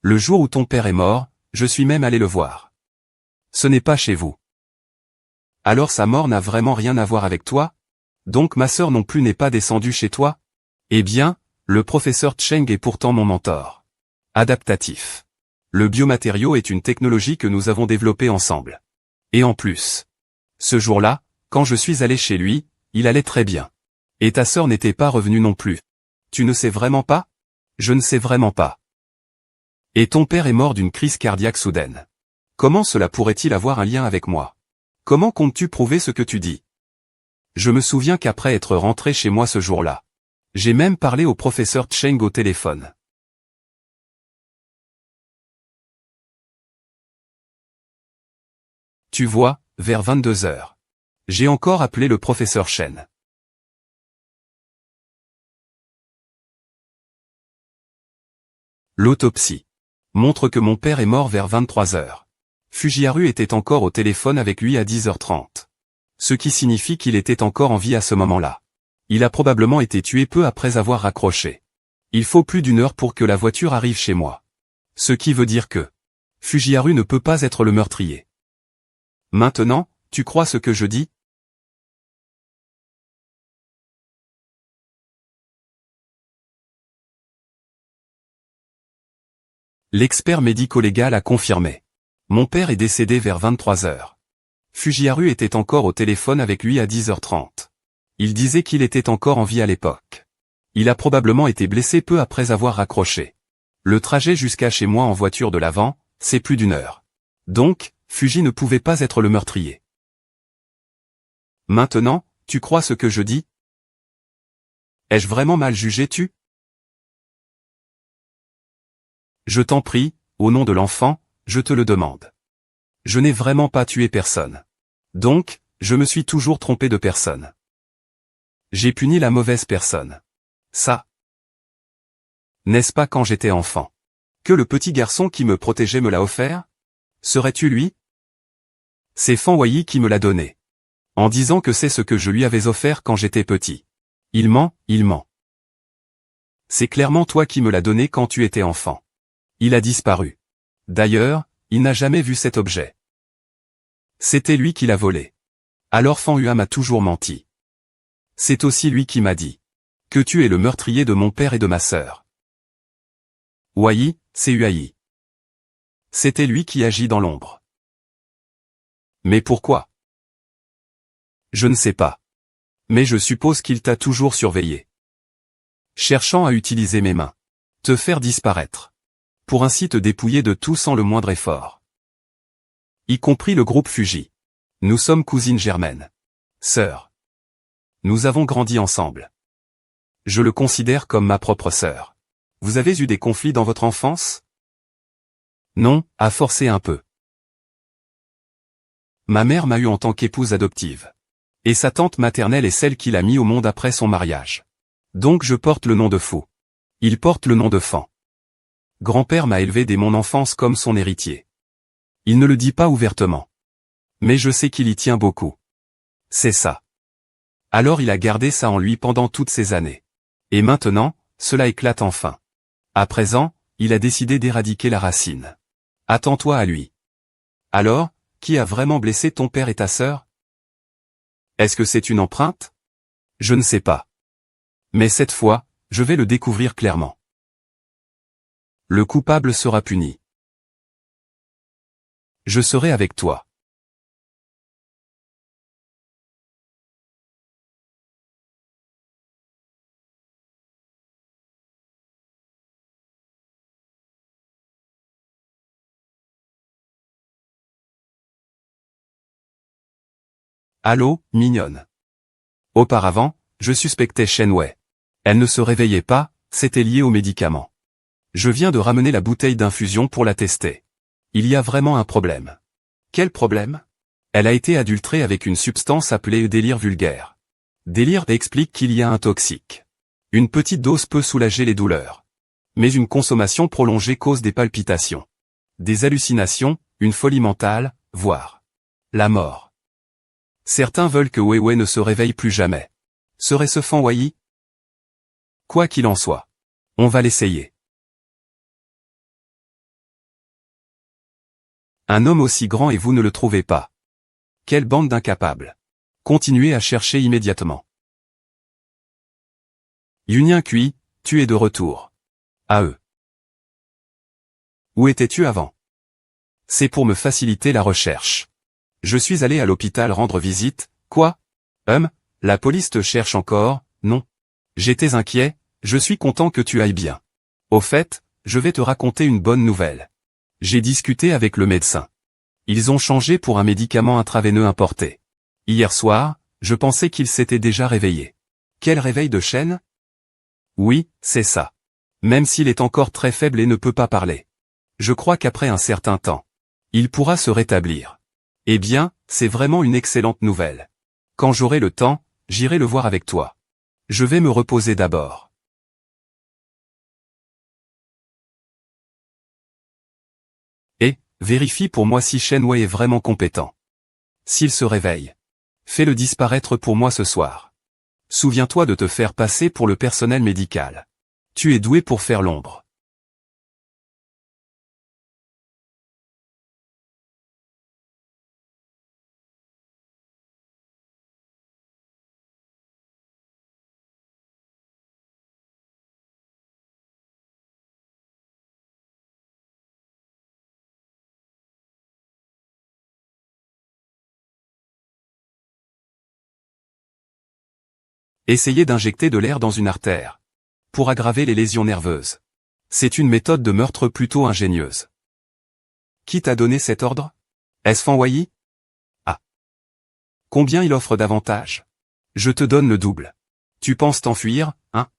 [SPEAKER 1] Le jour où ton père est mort, je suis même allé le voir. Ce n'est pas chez vous. Alors sa mort n'a vraiment rien à voir avec toi? Donc ma sœur non plus n'est pas descendue chez toi? Eh bien, le professeur Cheng est pourtant mon mentor. Adaptatif. Le biomatériau est une technologie que nous avons développée ensemble. Et en plus. Ce jour-là, quand je suis allé chez lui, il allait très bien. Et ta sœur n'était pas revenue non plus. Tu ne sais vraiment pas? Je ne sais vraiment pas. Et ton père est mort d'une crise cardiaque soudaine. Comment cela pourrait-il avoir un lien avec moi? Comment comptes-tu prouver ce que tu dis? Je me souviens qu'après être rentré chez moi ce jour-là, j'ai même parlé au professeur Cheng au téléphone. Tu vois, vers 22 heures. J'ai encore appelé le professeur Chen. L'autopsie montre que mon père est mort vers 23 heures. Fujiaru était encore au téléphone avec lui à 10h30. Ce qui signifie qu'il était encore en vie à ce moment-là. Il a probablement été tué peu après avoir raccroché. Il faut plus d'une heure pour que la voiture arrive chez moi. Ce qui veut dire que Fujiaru ne peut pas être le meurtrier. Maintenant, tu crois ce que je dis? L'expert médico-légal a confirmé. Mon père est décédé vers 23 heures. Fujiaru était encore au téléphone avec lui à 10h30. Il disait qu'il était encore en vie à l'époque. Il a probablement été blessé peu après avoir raccroché. Le trajet jusqu'à chez moi en voiture de l'avant, c'est plus d'une heure. Donc, Fuji ne pouvait pas être le meurtrier. Maintenant, tu crois ce que je dis? Ai-je vraiment mal jugé tu? Je t'en prie, au nom de l'enfant, je te le demande. Je n'ai vraiment pas tué personne. Donc, je me suis toujours trompé de personne. J'ai puni la mauvaise personne. Ça. N'est-ce pas quand j'étais enfant? Que le petit garçon qui me protégeait me l'a offert? Serais-tu lui? C'est Fan Wei qui me l'a donné. En disant que c'est ce que je lui avais offert quand j'étais petit. Il ment, il ment. C'est clairement toi qui me l'as donné quand tu étais enfant. Il a disparu. D'ailleurs, il n'a jamais vu cet objet. C'était lui qui l'a volé. Alors Fan Yuan m'a toujours menti. C'est aussi lui qui m'a dit que tu es le meurtrier de mon père et de ma sœur. Wei, c'est Huai. C'était lui qui agit dans l'ombre. Mais pourquoi? Je ne sais pas. Mais je suppose qu'il t'a toujours surveillé. Cherchant à utiliser mes mains. Te faire disparaître. Pour ainsi te dépouiller de tout sans le moindre effort. Y compris le groupe Fuji. Nous sommes cousines germaines. Sœurs. Nous avons grandi ensemble. Je le considère comme ma propre sœur. Vous avez eu des conflits dans votre enfance? Non, à forcer un peu. Ma mère m'a eu en tant qu'épouse adoptive. Et sa tante maternelle est celle qui l'a mis au monde après son mariage. Donc je porte le nom de Fou. Il porte le nom de Fan. Grand-père m'a élevé dès mon enfance comme son héritier. Il ne le dit pas ouvertement. Mais je sais qu'il y tient beaucoup. C'est ça. Alors il a gardé ça en lui pendant toutes ces années. Et maintenant, cela éclate enfin. À présent, il a décidé d'éradiquer la racine. Attends-toi à lui. Alors, qui a vraiment blessé ton père et ta sœur? Est-ce que c'est une empreinte? Je ne sais pas. Mais cette fois, je vais le découvrir clairement. Le coupable sera puni. Je serai avec toi. Allô, mignonne. Auparavant, je suspectais Shen Wei. Elle ne se réveillait pas, c'était lié aux médicaments. Je viens de ramener la bouteille d'infusion pour la tester. Il y a vraiment un problème. Quel problème? Elle a été adultérée avec une substance appelée délire vulgaire. Délire explique qu'il y a un toxique. Une petite dose peut soulager les douleurs. Mais une consommation prolongée cause des palpitations. Des hallucinations, une folie mentale, voire la mort. Certains veulent que Wei ne se réveille plus jamais. Serait-ce Fan Wei? Quoi qu'il en soit. On va l'essayer. Un homme aussi grand et vous ne le trouvez pas. Quelle bande d'incapables. Continuez à chercher immédiatement. Yunien Kui, tu es de retour. À eux. Où étais-tu avant? C'est pour me faciliter la recherche. Je suis allé à l'hôpital rendre visite, quoi? La police te cherche encore, non? J'étais inquiet, je suis content que tu ailles bien. Au fait, je vais te raconter une bonne nouvelle. J'ai discuté avec le médecin. Ils ont changé pour un médicament intraveineux importé. Hier soir, je pensais qu'il s'était déjà réveillé. Quel réveil de Shen? Oui, c'est ça. Même s'il est encore très faible et ne peut pas parler. Je crois qu'après un certain temps, il pourra se rétablir. Eh bien, c'est vraiment une excellente nouvelle. Quand j'aurai le temps, j'irai le voir avec toi. Je vais me reposer d'abord. Et, vérifie pour moi si Shen Wei est vraiment compétent. S'il se réveille, fais-le disparaître pour moi ce soir. Souviens-toi de te faire passer pour le personnel médical. Tu es doué pour faire l'ombre. Essayez d'injecter de l'air dans une artère. Pour aggraver les lésions nerveuses. C'est une méthode de meurtre plutôt ingénieuse. Qui t'a donné cet ordre? Est-ce Fan Wei? Ah. Combien il offre d'avantages? Je te donne le double. Tu penses t'enfuir, hein?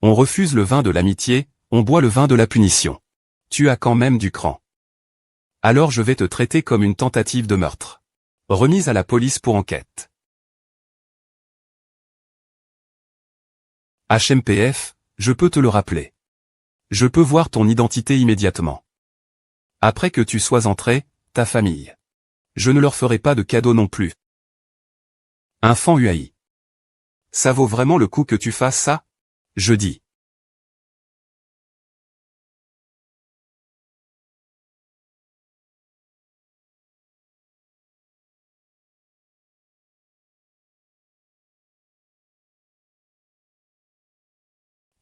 [SPEAKER 1] On refuse le vin de l'amitié, on boit le vin de la punition. Tu as quand même du cran. Alors je vais te traiter comme une tentative de meurtre. Remise à la police pour enquête. HMPF, je peux te le rappeler. Je peux voir ton identité immédiatement. Après que tu sois entré, ta famille. Je ne leur ferai pas de cadeau non plus. Un fan UAI. Ça vaut vraiment le coup que tu fasses ça? Je dis.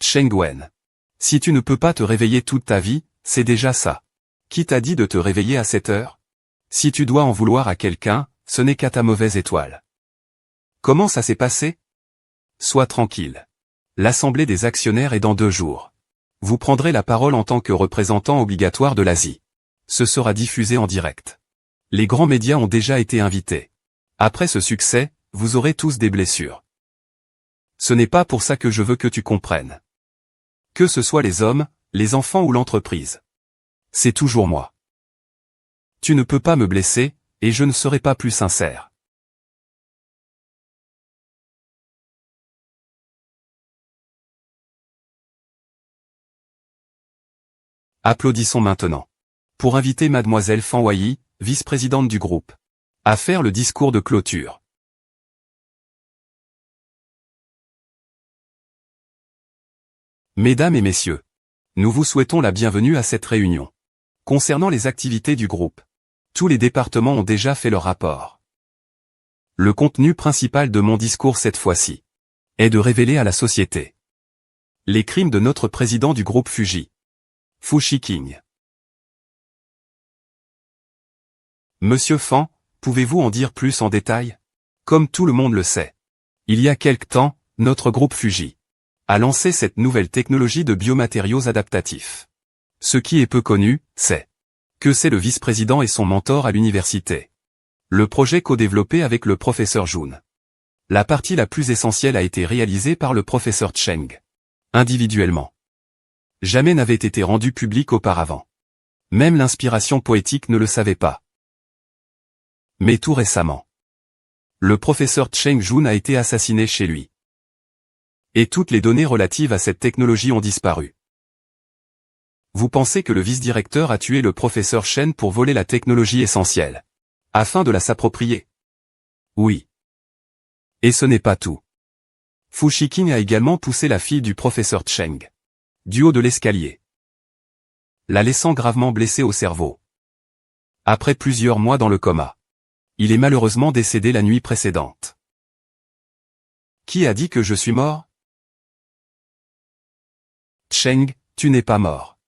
[SPEAKER 1] Cheng Wen. Si tu ne peux pas te réveiller toute ta vie, c'est déjà ça. Qui t'a dit de te réveiller à cette heure? Si tu dois en vouloir à quelqu'un, ce n'est qu'à ta mauvaise étoile. Comment ça s'est passé? Sois tranquille. L'assemblée des actionnaires est dans 2 jours. Vous prendrez la parole en tant que représentant obligatoire de l'Asie. Ce sera diffusé en direct. Les grands médias ont déjà été invités. Après ce succès, vous aurez tous des blessures. Ce n'est pas pour ça que je veux que tu comprennes. Que ce soit les hommes, les enfants ou l'entreprise. C'est toujours moi. Tu ne peux pas me blesser, et je ne serai pas plus sincère. Applaudissons maintenant. Pour inviter Mademoiselle Fan Wai, vice-présidente du groupe, à faire le discours de clôture. Mesdames et messieurs, nous vous souhaitons la bienvenue à cette réunion. Concernant les activités du groupe, tous les départements ont déjà fait leur rapport. Le contenu principal de mon discours cette fois-ci est de révéler à la société les crimes de notre président du groupe Fuji, Fu Shiqing. Monsieur Fan, pouvez-vous en dire plus en détail? Comme tout le monde le sait, il y a quelque temps, notre groupe Fuji a lancé cette nouvelle technologie de biomatériaux adaptatifs. Ce qui est peu connu, c'est que c'est le vice-président et son mentor à l'université. Le projet co-développé avec le professeur Jun. La partie la plus essentielle a été réalisée par le professeur Cheng. Individuellement. Jamais n'avait été rendu public auparavant. Même l'inspiration poétique ne le savait pas. Mais tout récemment, le professeur Cheng Jun a été assassiné chez lui. Et toutes les données relatives à cette technologie ont disparu. Vous pensez que le vice-directeur a tué le professeur Chen pour voler la technologie essentielle, afin de la s'approprier? Oui. Et ce n'est pas tout. Fu Shiqing a également poussé la fille du professeur Cheng du haut de l'escalier, la laissant gravement blessée au cerveau. Après plusieurs mois dans le coma, il est malheureusement décédé la nuit précédente. Qui a dit que je suis mort? Cheng, tu n'es pas mort.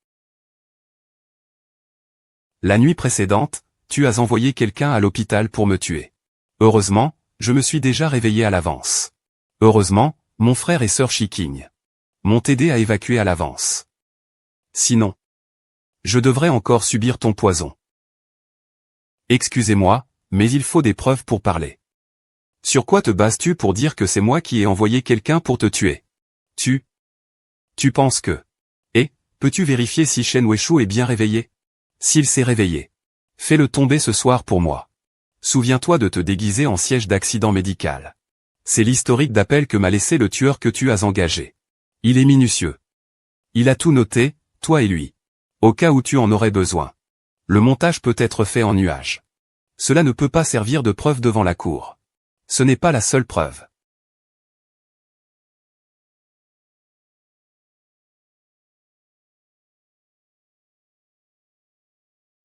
[SPEAKER 1] La nuit précédente, tu as envoyé quelqu'un à l'hôpital pour me tuer. Heureusement, je me suis déjà réveillé à l'avance. Heureusement, mon frère et sœur Shiqing m'ont aidé à évacuer à l'avance. Sinon, je devrais encore subir ton poison. Excusez-moi, mais il faut des preuves pour parler. Sur quoi te bases-tu pour dire que c'est moi qui ai envoyé quelqu'un pour te tuer? Tu penses que... Et, peux-tu vérifier si Shen Weishu est bien réveillé? S'il s'est réveillé, fais-le tomber ce soir pour moi. Souviens-toi de te déguiser en siège d'accident médical. C'est l'historique d'appel que m'a laissé le tueur que tu as engagé. Il est minutieux. Il a tout noté, toi et lui. Au cas où tu en aurais besoin. Le montage peut être fait en nuage. Cela ne peut pas servir de preuve devant la cour. Ce n'est pas la seule preuve.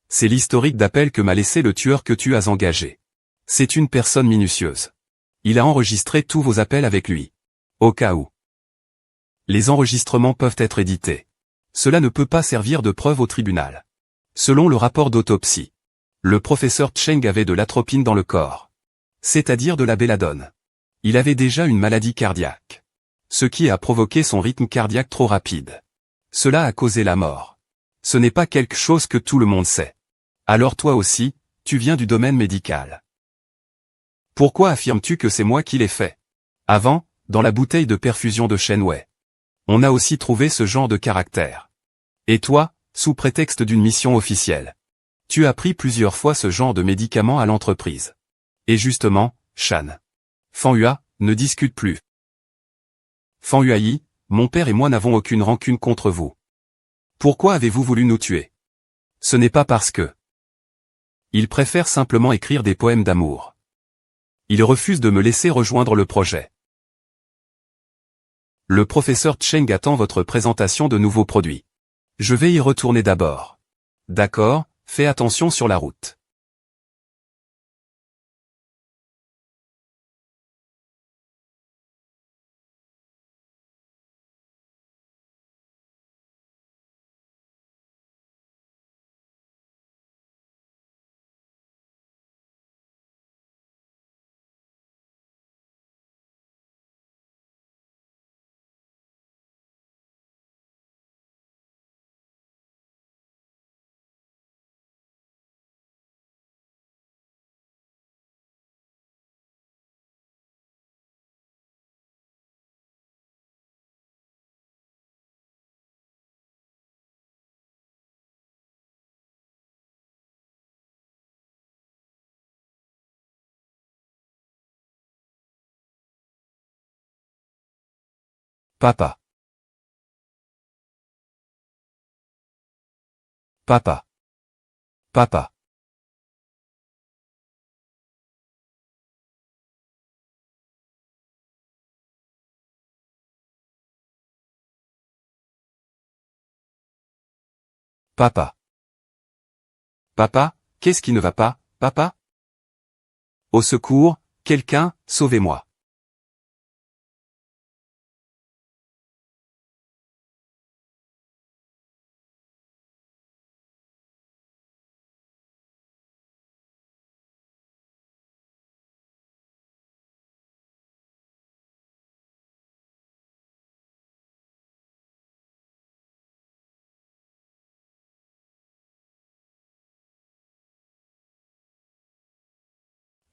[SPEAKER 1] C'est l'historique d'appel que m'a laissé le tueur que tu as engagé. C'est une personne minutieuse. Il a enregistré tous vos appels avec lui. Au cas où. Les enregistrements peuvent être édités. Cela ne peut pas servir de preuve au tribunal. Selon le rapport d'autopsie, le professeur Cheng avait de l'atropine dans le corps. C'est-à-dire de la belladone. Il avait déjà une maladie cardiaque. Ce qui a provoqué son rythme cardiaque trop rapide. Cela a causé la mort. Ce n'est pas quelque chose que tout le monde sait. Alors toi aussi, tu viens du domaine médical. Pourquoi affirmes-tu que c'est moi qui l'ai fait? Avant, dans la bouteille de perfusion de Shenwei, on a aussi trouvé ce genre de caractère. Et toi, sous prétexte d'une mission officielle, tu as pris plusieurs fois ce genre de médicaments à l'entreprise. Et justement, Shan Fan Hua, ne discute plus. Fan Huai, Mon père et moi n'avons aucune rancune contre vous. Pourquoi avez-vous voulu nous tuer? Ce n'est pas parce que... Il préfère simplement écrire des poèmes d'amour. Il refuse de me laisser rejoindre le projet. Le professeur Cheng attend votre présentation de nouveaux produits. Je vais y retourner d'abord. D'accord, fais attention sur la route. Papa. Papa. Papa. Papa. Papa, qu'est-ce qui ne va pas, papa? Au secours, quelqu'un, sauvez-moi.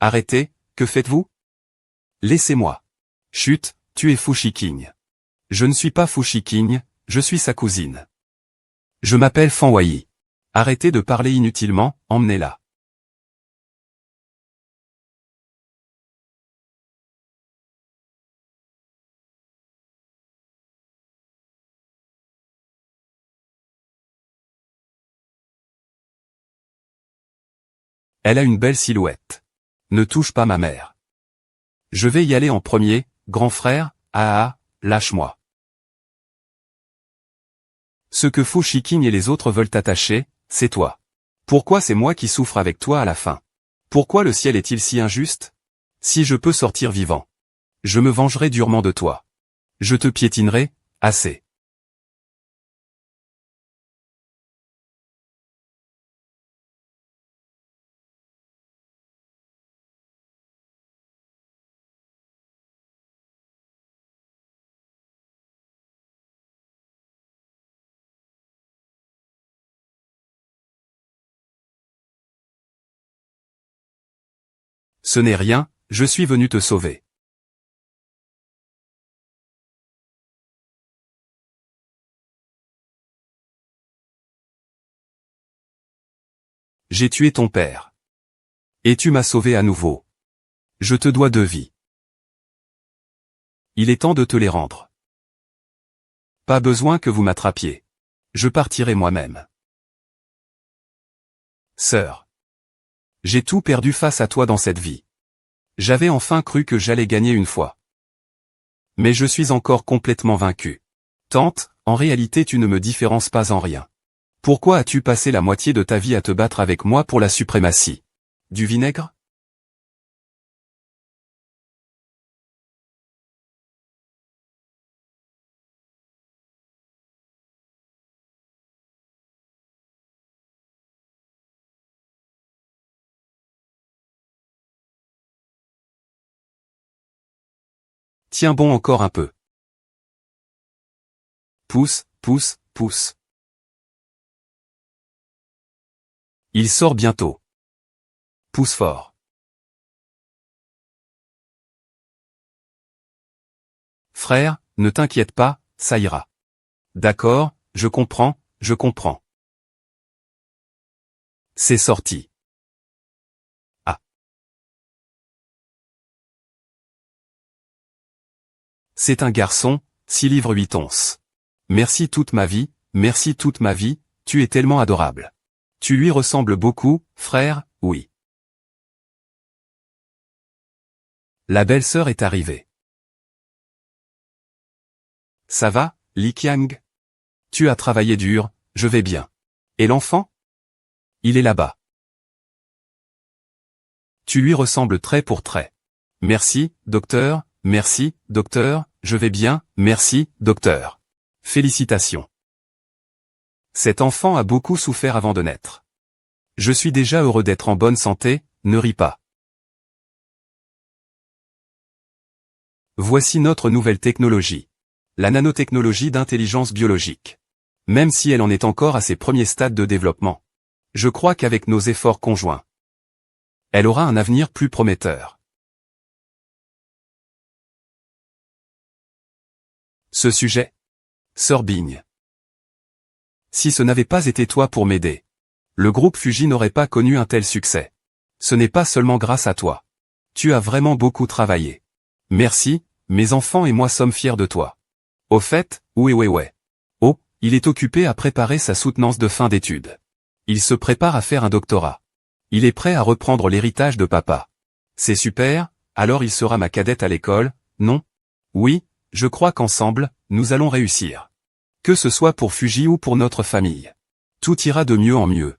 [SPEAKER 1] Arrêtez, que faites-vous? Laissez-moi. Chut, tu es Fu Shiqing. Je ne suis pas Fu Shiqing, je suis sa cousine. Je m'appelle Fan Wei. Arrêtez de parler inutilement, emmenez-la. Elle a une belle silhouette. Ne touche pas ma mère. Je vais y aller en premier, grand frère, lâche-moi. Ce que Fu Shiqing et les autres veulent t'attacher, c'est toi. Pourquoi c'est moi qui souffre avec toi à la fin? Pourquoi le ciel est-il si injuste? Si je peux sortir vivant, je me vengerai durement de toi. Je te piétinerai, assez. Ce n'est rien, je suis venu te sauver. J'ai tué ton père. Et tu m'as sauvé à nouveau. Je te dois 2 vies. Il est temps de te les rendre. Pas besoin que vous m'attrapiez. Je partirai moi-même. Sœur. J'ai tout perdu face à toi dans cette vie. J'avais enfin cru que j'allais gagner une fois. Mais je suis encore complètement vaincu. Tante, en réalité tu ne me différences pas en rien. Pourquoi as-tu passé la moitié de ta vie à te battre avec moi pour la suprématie? Du vinaigre? Tiens bon encore un peu. Pousse, pousse, pousse. Il sort bientôt. Pousse fort. Frère, ne t'inquiète pas, ça ira. D'accord, je comprends, je comprends. C'est sorti. Ah. C'est un garçon, 6 livres 8 onces. Merci toute ma vie, tu es tellement adorable. Tu lui ressembles beaucoup, frère, oui. La belle-sœur est arrivée. Ça va, Li Qiang? Tu as travaillé dur, je vais bien. Et l'enfant? Il est là-bas. Tu lui ressembles trait pour trait. Merci, docteur, je vais bien, merci, docteur. Félicitations. Cet enfant a beaucoup souffert avant de naître. Je suis déjà heureux d'être en bonne santé, ne ris pas. Voici notre nouvelle technologie. La nanotechnologie d'intelligence biologique. Même si elle en est encore à ses premiers stades de développement. Je crois qu'avec nos efforts conjoints, elle aura un avenir plus prometteur. Ce sujet? Sœur Bigne. Si ce n'avait pas été toi pour m'aider, le groupe Fuji n'aurait pas connu un tel succès. Ce n'est pas seulement grâce à toi. Tu as vraiment beaucoup travaillé. Merci, mes enfants et moi sommes fiers de toi. Au fait, ouais. Oh, il est occupé à préparer sa soutenance de fin d'études. Il se prépare à faire un doctorat. Il est prêt à reprendre l'héritage de papa. C'est super, alors il sera ma cadette à l'école, non? Oui, je crois qu'ensemble, nous allons réussir. Que ce soit pour Fuji ou pour notre famille. Tout ira de mieux en mieux.